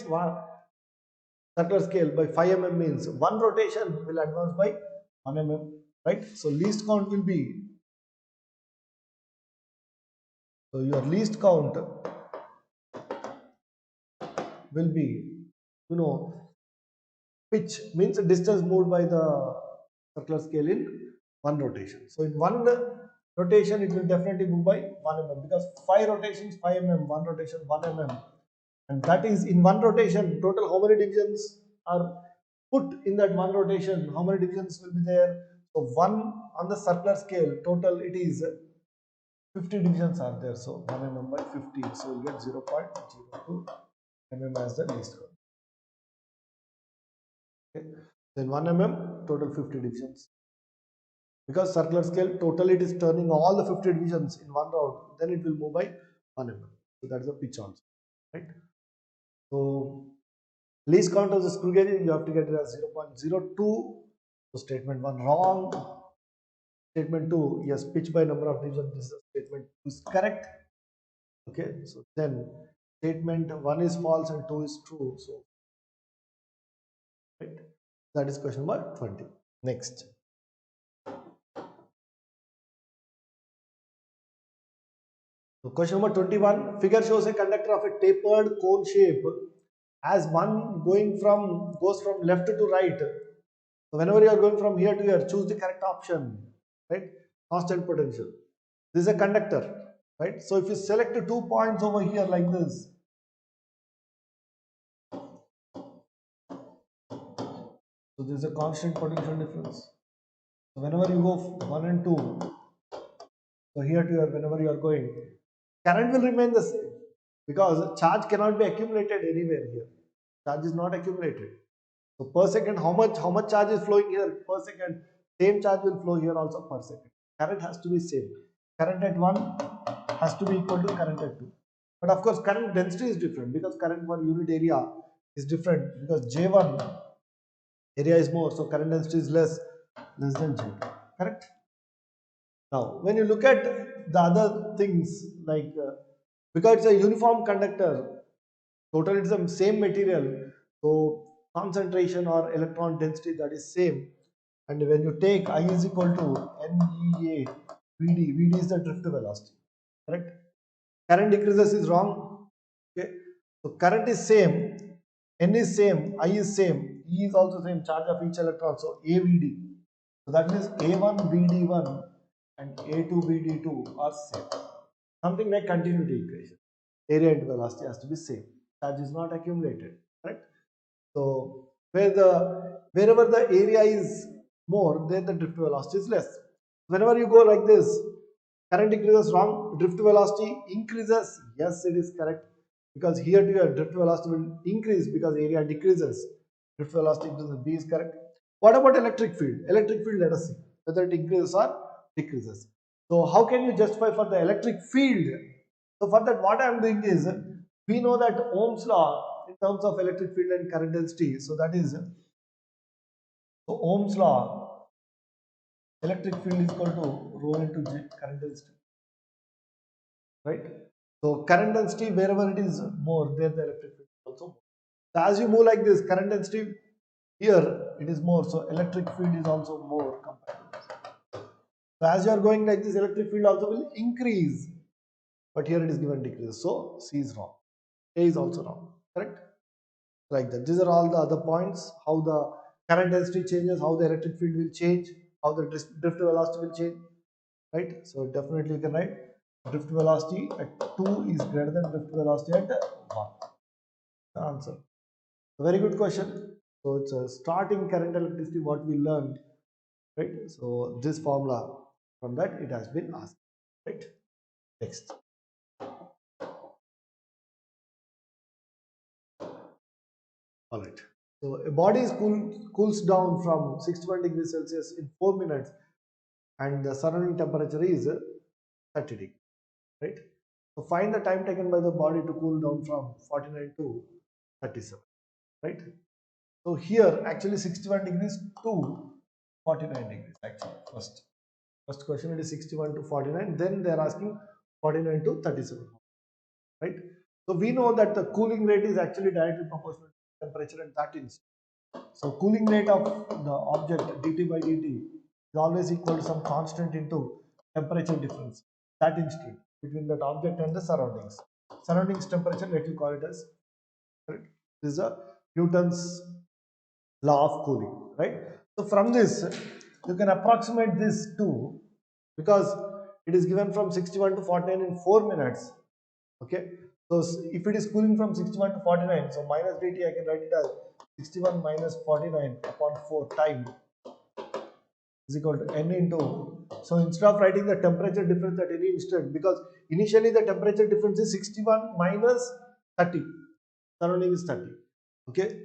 circular scale by 5 mm means 1 rotation will advance by 1 mm, right? So least count will be, so your least count will be, pitch means distance moved by the circular scale in one rotation. So in one rotation it will definitely move by 1 mm, because 5 rotations 5 mm, one rotation 1 mm, and that is in one rotation. Total how many divisions are put in that one rotation? How many divisions will be there? So one on the circular scale, total it is 50 divisions are there. So 1 mm by 50, so you get 0.02 mm as the least count. Okay. Then 1 mm, total 50 divisions. Because circular scale, total it is turning all the 50 divisions in one round, then it will move by 1 mm. So that is the pitch also, right? So Least count of the screw gauge, you have to get it as 0.02. So statement 1 wrong. Statement 2, yes, pitch by number of division, this is statement 2 is correct. Okay, so then statement 1 is false and 2 is true. So right, that is question number 20. Next. So question number 21, figure shows a conductor of a tapered cone shape as one goes from left to right. So whenever you are going from here to here, choose the correct option, right? Constant potential. This is a conductor, right? So if you select 2 points over here like this, so this is a constant potential difference. So whenever you go 1 and 2, so here to here, whenever you are going, current will remain the same because charge cannot be accumulated anywhere here. Charge is not accumulated. So per second, how much charge is flowing here per second? Same charge will flow here also per second. Current has to be same. Current at 1 has to be equal to current at 2. But of course, current density is different because current per unit area is different because J1 area is more, so current density is less than J2. Correct? Now, when you look at the other things like because it's a uniform conductor, totally it's the same material, so concentration or electron density that is same. And when you take I is equal to NEA VD, VD is the drift velocity, correct? Current decreases is wrong. Okay, so current is same, N is same, I is same, E is also same, charge of each electron, so AVD. So that means A1 VD1 and A2 VD2 are same. Something like continuity equation. Area and velocity has to be same. Charge is not accumulated, correct? So wherever the area is more, there the drift velocity is less. Whenever you go like this, current decreases wrong, drift velocity increases. Yes, it is correct because here to here drift velocity will increase because area decreases. Drift velocity increases. B is correct. What about electric field? Electric field, let us see whether it increases or decreases. So how can you justify for the electric field? So for that, what I am doing is, we know that Ohm's law in terms of electric field and current density. So that is, so Ohm's law, electric field is equal to rho into G, current density, right? So current density, wherever it is more, there the electric field is also more. So as you move like this, current density here it is more, so electric field is also more compared to this. So as you are going like this, electric field also will increase, but here it is given decrease. So C is wrong. A is also wrong, correct? Like that. These are all the other points, how the current density changes, how the electric field will change, how the drift velocity will change, right? So definitely you can write drift velocity at 2 is greater than drift velocity at 1. The answer. A very good question. So it's a starting current electricity what we learned, right? So this formula, from that it has been asked, right? Next. All right. So a body is cools down from 61 degrees Celsius in 4 minutes and the surrounding temperature is 30 degrees, right? So find the time taken by the body to cool down from 49 to 37, right? So here actually 61 degrees to 49 degrees actually first question it is 61 to 49, then they are asking 49 to 37, right? So we know that the cooling rate is actually directly proportional to temperature at that instant. So cooling rate of the object dt by dt is always equal to some constant into temperature difference that instant between that object and the surroundings. Surroundings temperature, let you call it as, right? This is a Newton's law of cooling, right? So from this you can approximate this to, because it is given from 61 to 49 in 4 minutes. Okay, so if it is cooling from 61 to 49, so minus dt I can write it as 61 minus 49 upon 4 time is equal to n into, so instead of writing the temperature difference at any instant, because initially the temperature difference is 61 minus 30, surrounding is 30. Okay,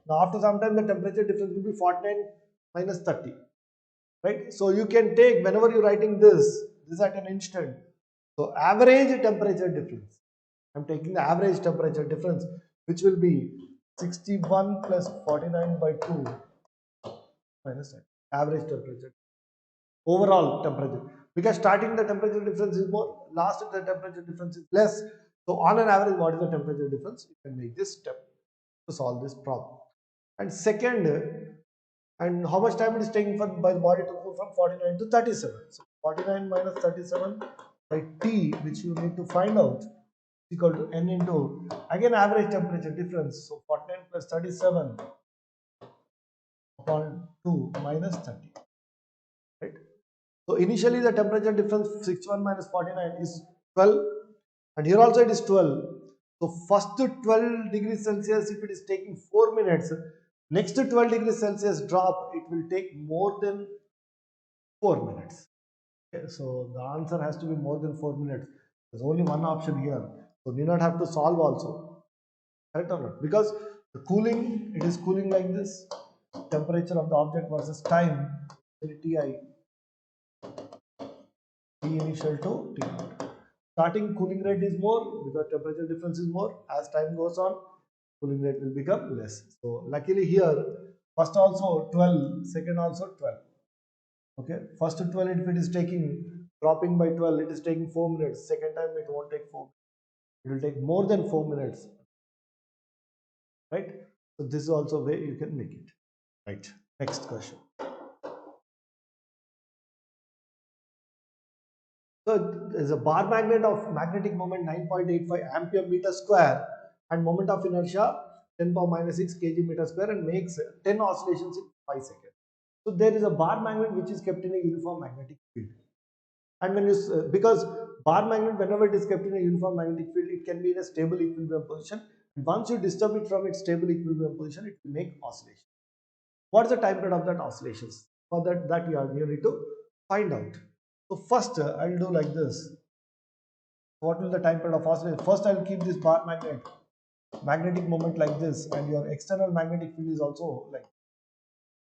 now after some time the temperature difference will be 49 minus 30, right? So you can take, whenever you're writing this at an instant, so average temperature difference, I'm taking the average temperature difference, which will be 61 plus 49 by 2 minus 10. Average temperature. Overall temperature. Because starting the temperature difference is more, last the temperature difference is less. So on an average, what is the temperature difference? You can make this step to solve this problem. And second, and how much time it is taking for by the body to go from 49 to 37. So 49 minus 37 by T, which you need to find out, is equal to N into, again, average temperature difference. So 49 plus 37 upon 2 minus 30. Right? So initially the temperature difference 61 minus 49 is 12, and here also it is 12. So first 12 degrees Celsius, if it is taking 4 minutes, next 12 degrees Celsius drop, it will take more than 4 minutes. Okay, so the answer has to be more than 4 minutes. There's only one option here. So need not have to solve also. Correct or not? Because the cooling, it is cooling like this. Temperature of the object versus time, Ti, T initial to T naught. Starting cooling rate is more because temperature difference is more. As time goes on, cooling rate will become less. So luckily here, first also 12, second also 12. Okay, first 12 if it is taking, dropping by 12, it is taking 4 minutes. Second time it won't take 4. It will take more than 4 minutes. Right? So this is also a way you can make it. Right. Next question. So there is a bar magnet of magnetic moment 9.85 ampere meter square and moment of inertia 10 power minus 6 kg meter square and makes 10 oscillations in 5 seconds. So there is a bar magnet which is kept in a uniform magnetic field. And when you, because bar magnet, whenever it is kept in a uniform magnetic field, it can be in a stable equilibrium position. And once you disturb it from its stable equilibrium position, it will make oscillation. What is the time period of that oscillations? For that you need to find out. So first I will do like this. What will the time period of oscillation? First I will keep this bar magnetic moment like this, and your external magnetic field is also like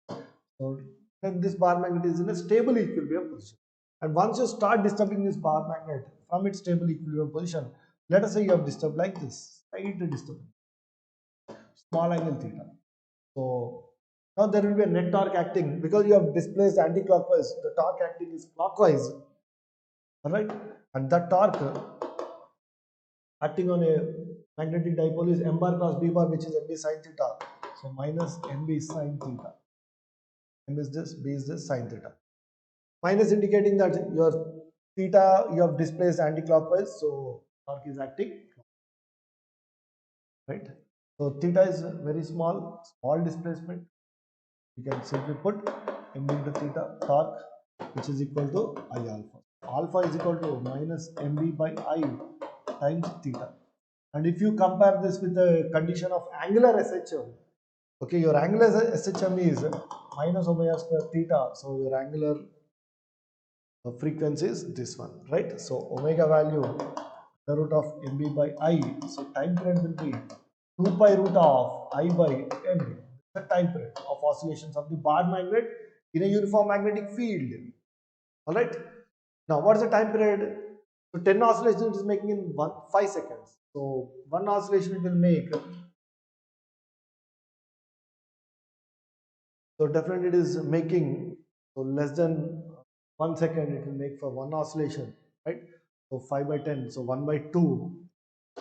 this. So then this bar magnet is in a stable equilibrium position. And once you start disturbing this bar magnet from its stable equilibrium position, let us say you have disturbed like this, slight disturbance, small angle theta. So now there will be a net torque acting because you have displaced anti-clockwise. The torque acting is clockwise, alright, and that torque acting on a magnetic dipole is m bar cross b bar, which is mb sin theta. So minus mb sin theta. M is this, b is this, sin theta. Minus indicating that your theta you have displaced anti-clockwise, so torque is acting, right? So theta is very small displacement. You can simply put m into theta torque, which is equal to I alpha. Alpha is equal to minus mb by I times theta. And if you compare this with the condition of angular SHM, okay, your angular SHM is minus omega square theta. So your angular frequency is this one, right? So omega value the root of mb by I. So time period will be 2 pi root of I by mb. The time period of oscillations of the bar magnet in a uniform magnetic field. All right. Now, what is the time period? So 10 oscillations it is making in 5 seconds. So one oscillation it will make. So definitely it is making, so less than 1 second it will make for one oscillation, right? So 5 by 10, so 1 by 2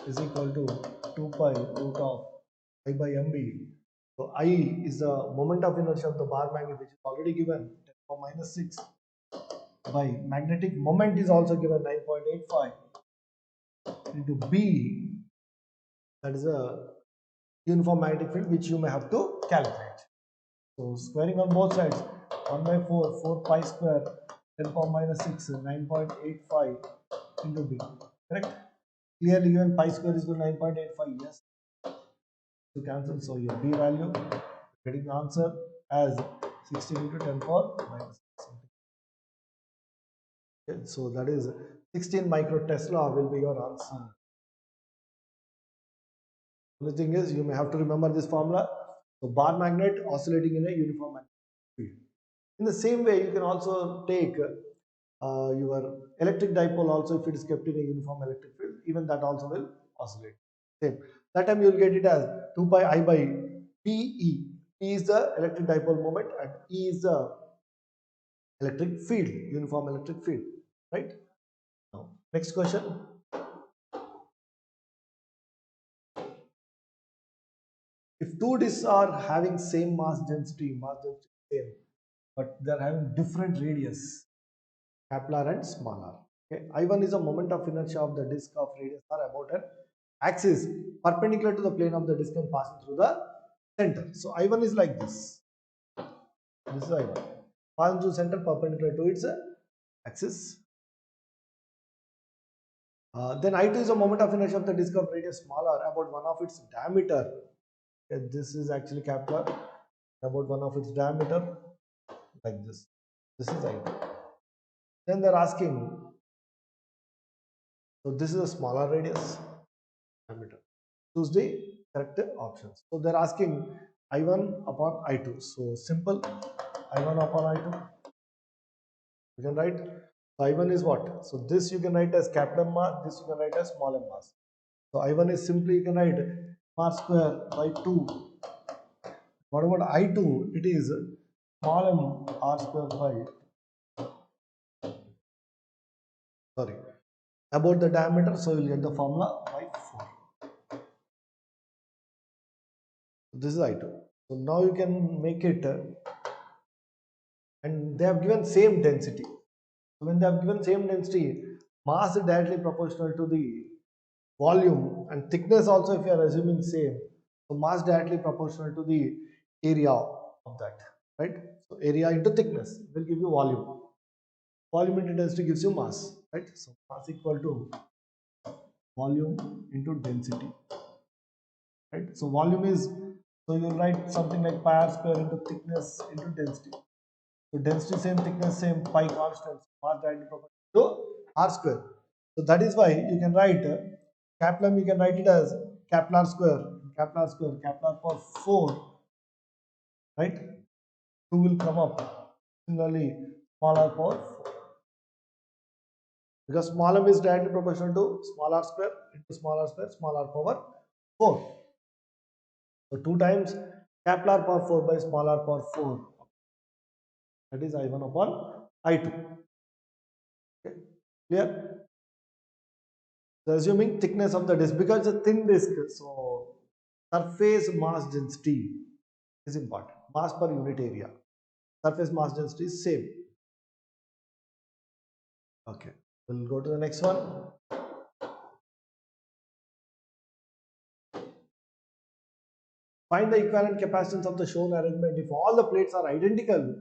is equal to 2 pi root of I by mb. So I is the moment of inertia of the bar magnet, which is already given 10 power minus 6 by magnetic moment is also given 9.85 into b, that is a uniform magnetic field which you may have to calculate. So squaring on both sides, 1 by 4, 4 pi square, 10 power minus 6, 9.85 into b. Correct? Clearly given pi square is equal to 9.85. Yes. To cancel, so your b value, getting the answer as 16 into 10 power minus 6. Okay, so that is 16 micro Tesla will be your answer. Only thing is you may have to remember this formula. So bar magnet oscillating in a uniform magnetic field. In the same way, you can also take your electric dipole also, if it is kept in a uniform electric field, even that also will oscillate. Same. That time you will get it as 2 pi I by PE. P is the electric dipole moment and E is the electric field, uniform electric field, right? Now, next question. If two disks are having same mass density same, but they are having different radius, capital and small r. Okay. I1 is a moment of inertia of the disk of radius r about an axis perpendicular to the plane of the disk and passing through the center. So I1 is like this. This is I1. Passing through center perpendicular to its axis. Then I2 is a moment of inertia of the disk of radius smaller about one of its diameter. Okay, this is actually capital about one of its diameter, like this. This is I2. Then they're asking, so this is a smaller radius diameter. Choose the correct options. So they're asking I1 upon I2. So simple, I1 upon I2. You can write. So I1 is what? So this you can write as capital M mass. This you can write as small m mass. So I1 is simply you can write r square by 2. What about I2? It is small m r square by, sorry, about the diameter. So you'll get the formula by 4. This is I2. So now you can make it, and they have given same density. So when they have given same density, mass is directly proportional to the volume, and thickness also, if you are assuming same, so mass directly proportional to the area of that, right? So area into thickness will give you volume. Volume into density gives you mass, right? So mass equal to volume into density, right? So volume is, so you write something like pi r square into thickness into density. So density same, thickness same, pi constant, mass directly proportional to r square. So that is why you can write capital M, you can write it as capital R square, capital R square, capital R power 4, right? 2 will come up. Similarly, small r power 4. Because small m is directly proportional to small r square into small r square, small r power 4. So 2 times capital R power 4 by small r power 4. That is I1 upon I2. Okay. Clear? So assuming thickness of the disk, because it's a thin disk, so surface mass density is important. Mass per unit area. Surface mass density is same. Okay. We'll go to the next one. Find the equivalent capacitance of the shown arrangement if all the plates are identical.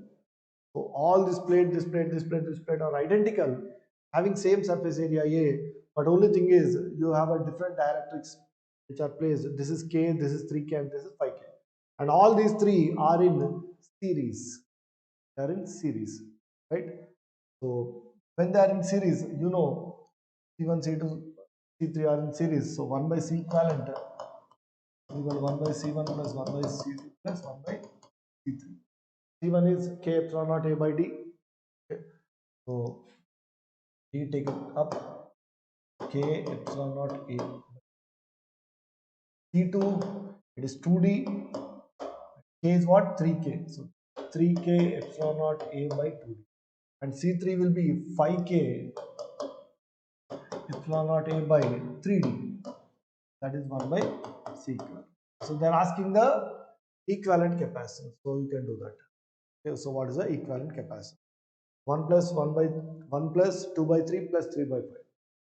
So all this plate, this plate, this plate, this plate are identical, having same surface area A, but only thing is you have a different dielectrics which are placed. This is K, this is 3K, and this is 5K. And all these three are in series. They are in series, right? So when they are in series, you know C1, C2, C3 are in series. So 1 by C equivalent equal 1 by C1 plus 1 by C2 plus 1 by C3. C1 is K epsilon naught A by D. Okay. So D take it up, K epsilon naught A. C2, it is 2D. K is what? 3K. So 3K epsilon naught A by 2D. And C3 will be 5K epsilon naught A by 3D. That is 1 by C equivalent. So they are asking the equivalent capacitance. So you can do that. Okay, so what is the equivalent capacitance? 1 plus 1 by 1 plus 2 by 3 plus 3 by 5.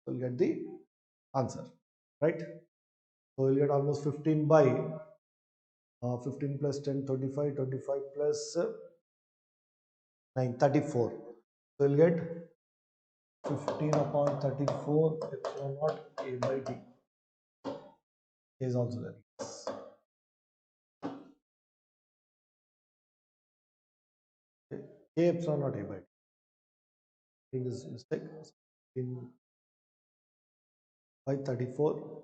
So you'll get the answer, right? So you'll get almost 15 by 15 plus 10, 25, 25 plus 9, 34. So you'll get 15 upon 34 epsilon naught A by D. A is also there. Okay. A epsilon naught A by D. I think this is mistake. In by 34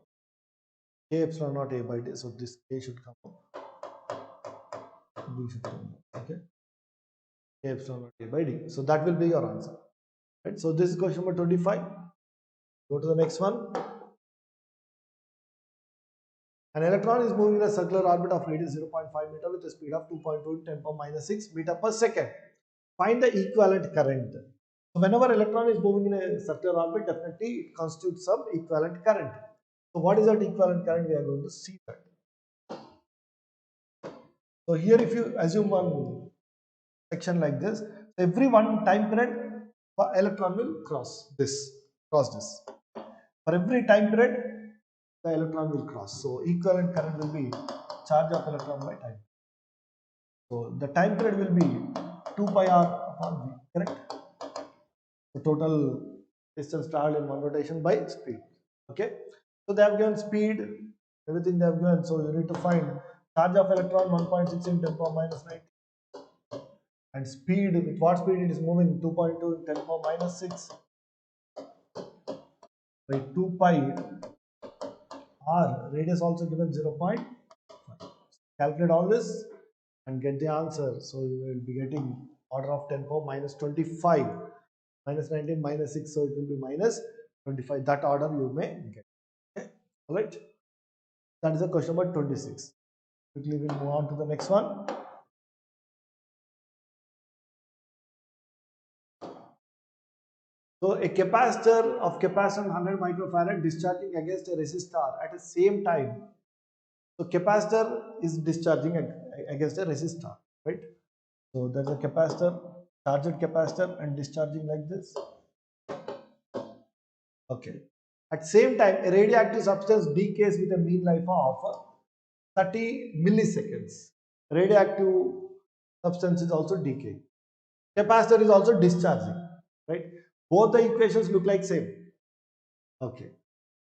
K epsilon naught A by D. So this A should come up. B should come up. Okay. K epsilon naught A by D. So that will be your answer. Right. So this is question number 25. Go to the next one. An electron is moving in a circular orbit of radius 0.5 meter with a speed of 2.2 × 10 power minus 6 meter per second. Find the equivalent current. So whenever electron is moving in a circular orbit, definitely it constitutes some equivalent current. So what is that equivalent current? We are going to see that. So here if you assume one section like this, every one time period electron will cross this. For every time period the electron will cross. So equivalent current will be charge of electron by time. So the time period will be 2 pi r upon v, correct? The total distance traveled in one rotation by speed. Okay. So they have given speed, everything they have given. So you need to find charge of electron 1.6 in 10 power minus 9. And speed, with what speed it is moving, 2.2 in 10 power minus 6 by 2 pi r, radius also given 0.5. Calculate all this and get the answer. So you will be getting order of 10 power minus 25, minus 19, minus 6, so it will be minus 25. That order you may get. Okay, all right. That is the question number 26. Quickly we'll move on to the next one. So a capacitor of capacitance 100 microfarad discharging against a resistor at the same time. So capacitor is discharging against a resistor, right? So there's a capacitor, charged capacitor and discharging like this. Okay. At same time, a radioactive substance decays with a mean life of 30 milliseconds. Radioactive substance is also decaying. Capacitor is also discharging, right? Both the equations look like same. Okay.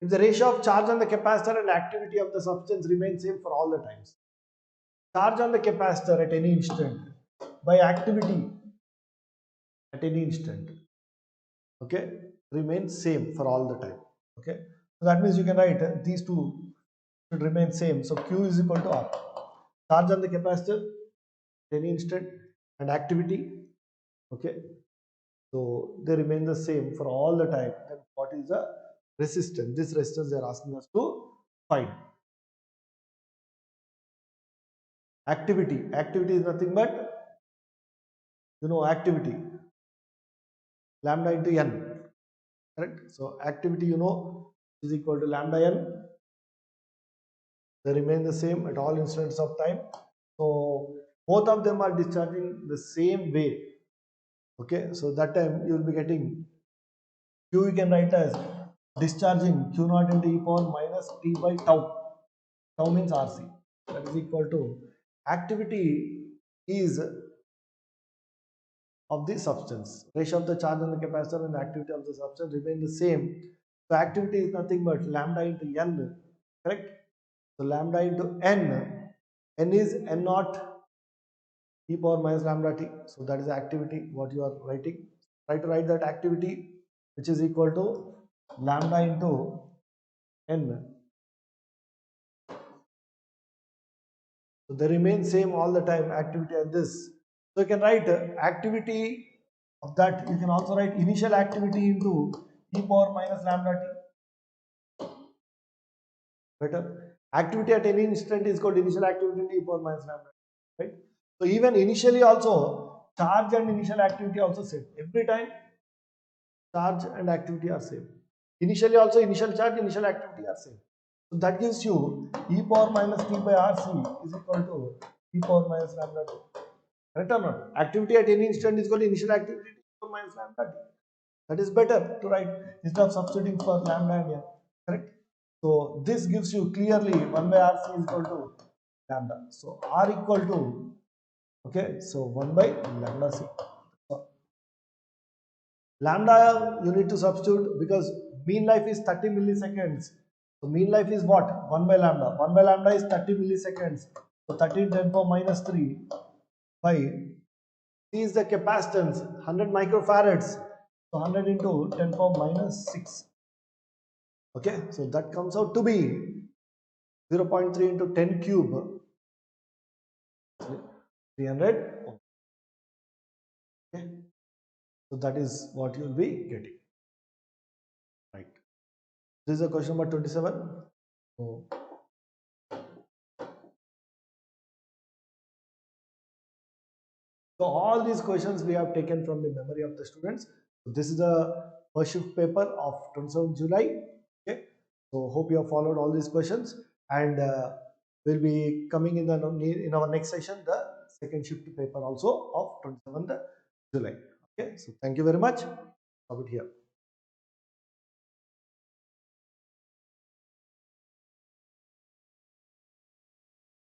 If the ratio of charge on the capacitor and activity of the substance remains same for all the times, charge on the capacitor at any instant by activity at any instant, okay, remains same for all the time. Okay, so that means you can write these two should remain same. So Q is equal to R. Charge on the capacitor at any instant and activity. Okay, so they remain the same for all the time. Then what is the resistance? This resistance they are asking us to find. Activity. Activity is nothing but, activity. Lambda into n. Correct? So activity, is equal to lambda n. They remain the same at all instants of time. So both of them are discharging the same way. Okay, so that time you will be getting Q, you can write as discharging Q naught into e power minus T by tau. Tau means RC. That is equal to activity is of the substance. Ratio of the charge on the capacitor and activity of the substance remain the same. So activity is nothing but lambda into n. Correct? So lambda into n. N is n naught e power minus lambda t. So that is the activity what you are writing. Try to write that activity which is equal to lambda into n. So they remain same all the time, activity and this. So you can write activity of that. You can also write initial activity into e power minus lambda t. Better. Activity at any instant is called initial activity into e power minus lambda t. Right? So even initially also charge and initial activity also same. Every time charge and activity are same. Initially also initial charge, initial activity are same. So that gives you e power minus t by rc is equal to e power minus lambda t. Correct or not? Activity at any instant is called initial activity e power minus lambda t. That is better to write instead of substituting for lambda and n. Correct? So this gives you clearly 1 by rc is equal to lambda. So r equal to, okay, so 1 by lambda c. Lambda you need to substitute because mean life is 30 milliseconds. So mean life is what? 1 by lambda. 1 by lambda is 30 milliseconds. So 30 into 10 power minus 3 by C is the capacitance 100 microfarads. So 100 into 10 power minus 6. Okay, so that comes out to be 0.3 into 10 cube. 300. Okay, so that is what you will be getting. Right. This is a question number 27. So So all these questions we have taken from the memory of the students. So this is the first shift paper of 27 July. Okay. So hope you have followed all these questions, and we'll be coming in our next session the second shift paper also of 27th July. Okay. So thank you very much. Stop it here.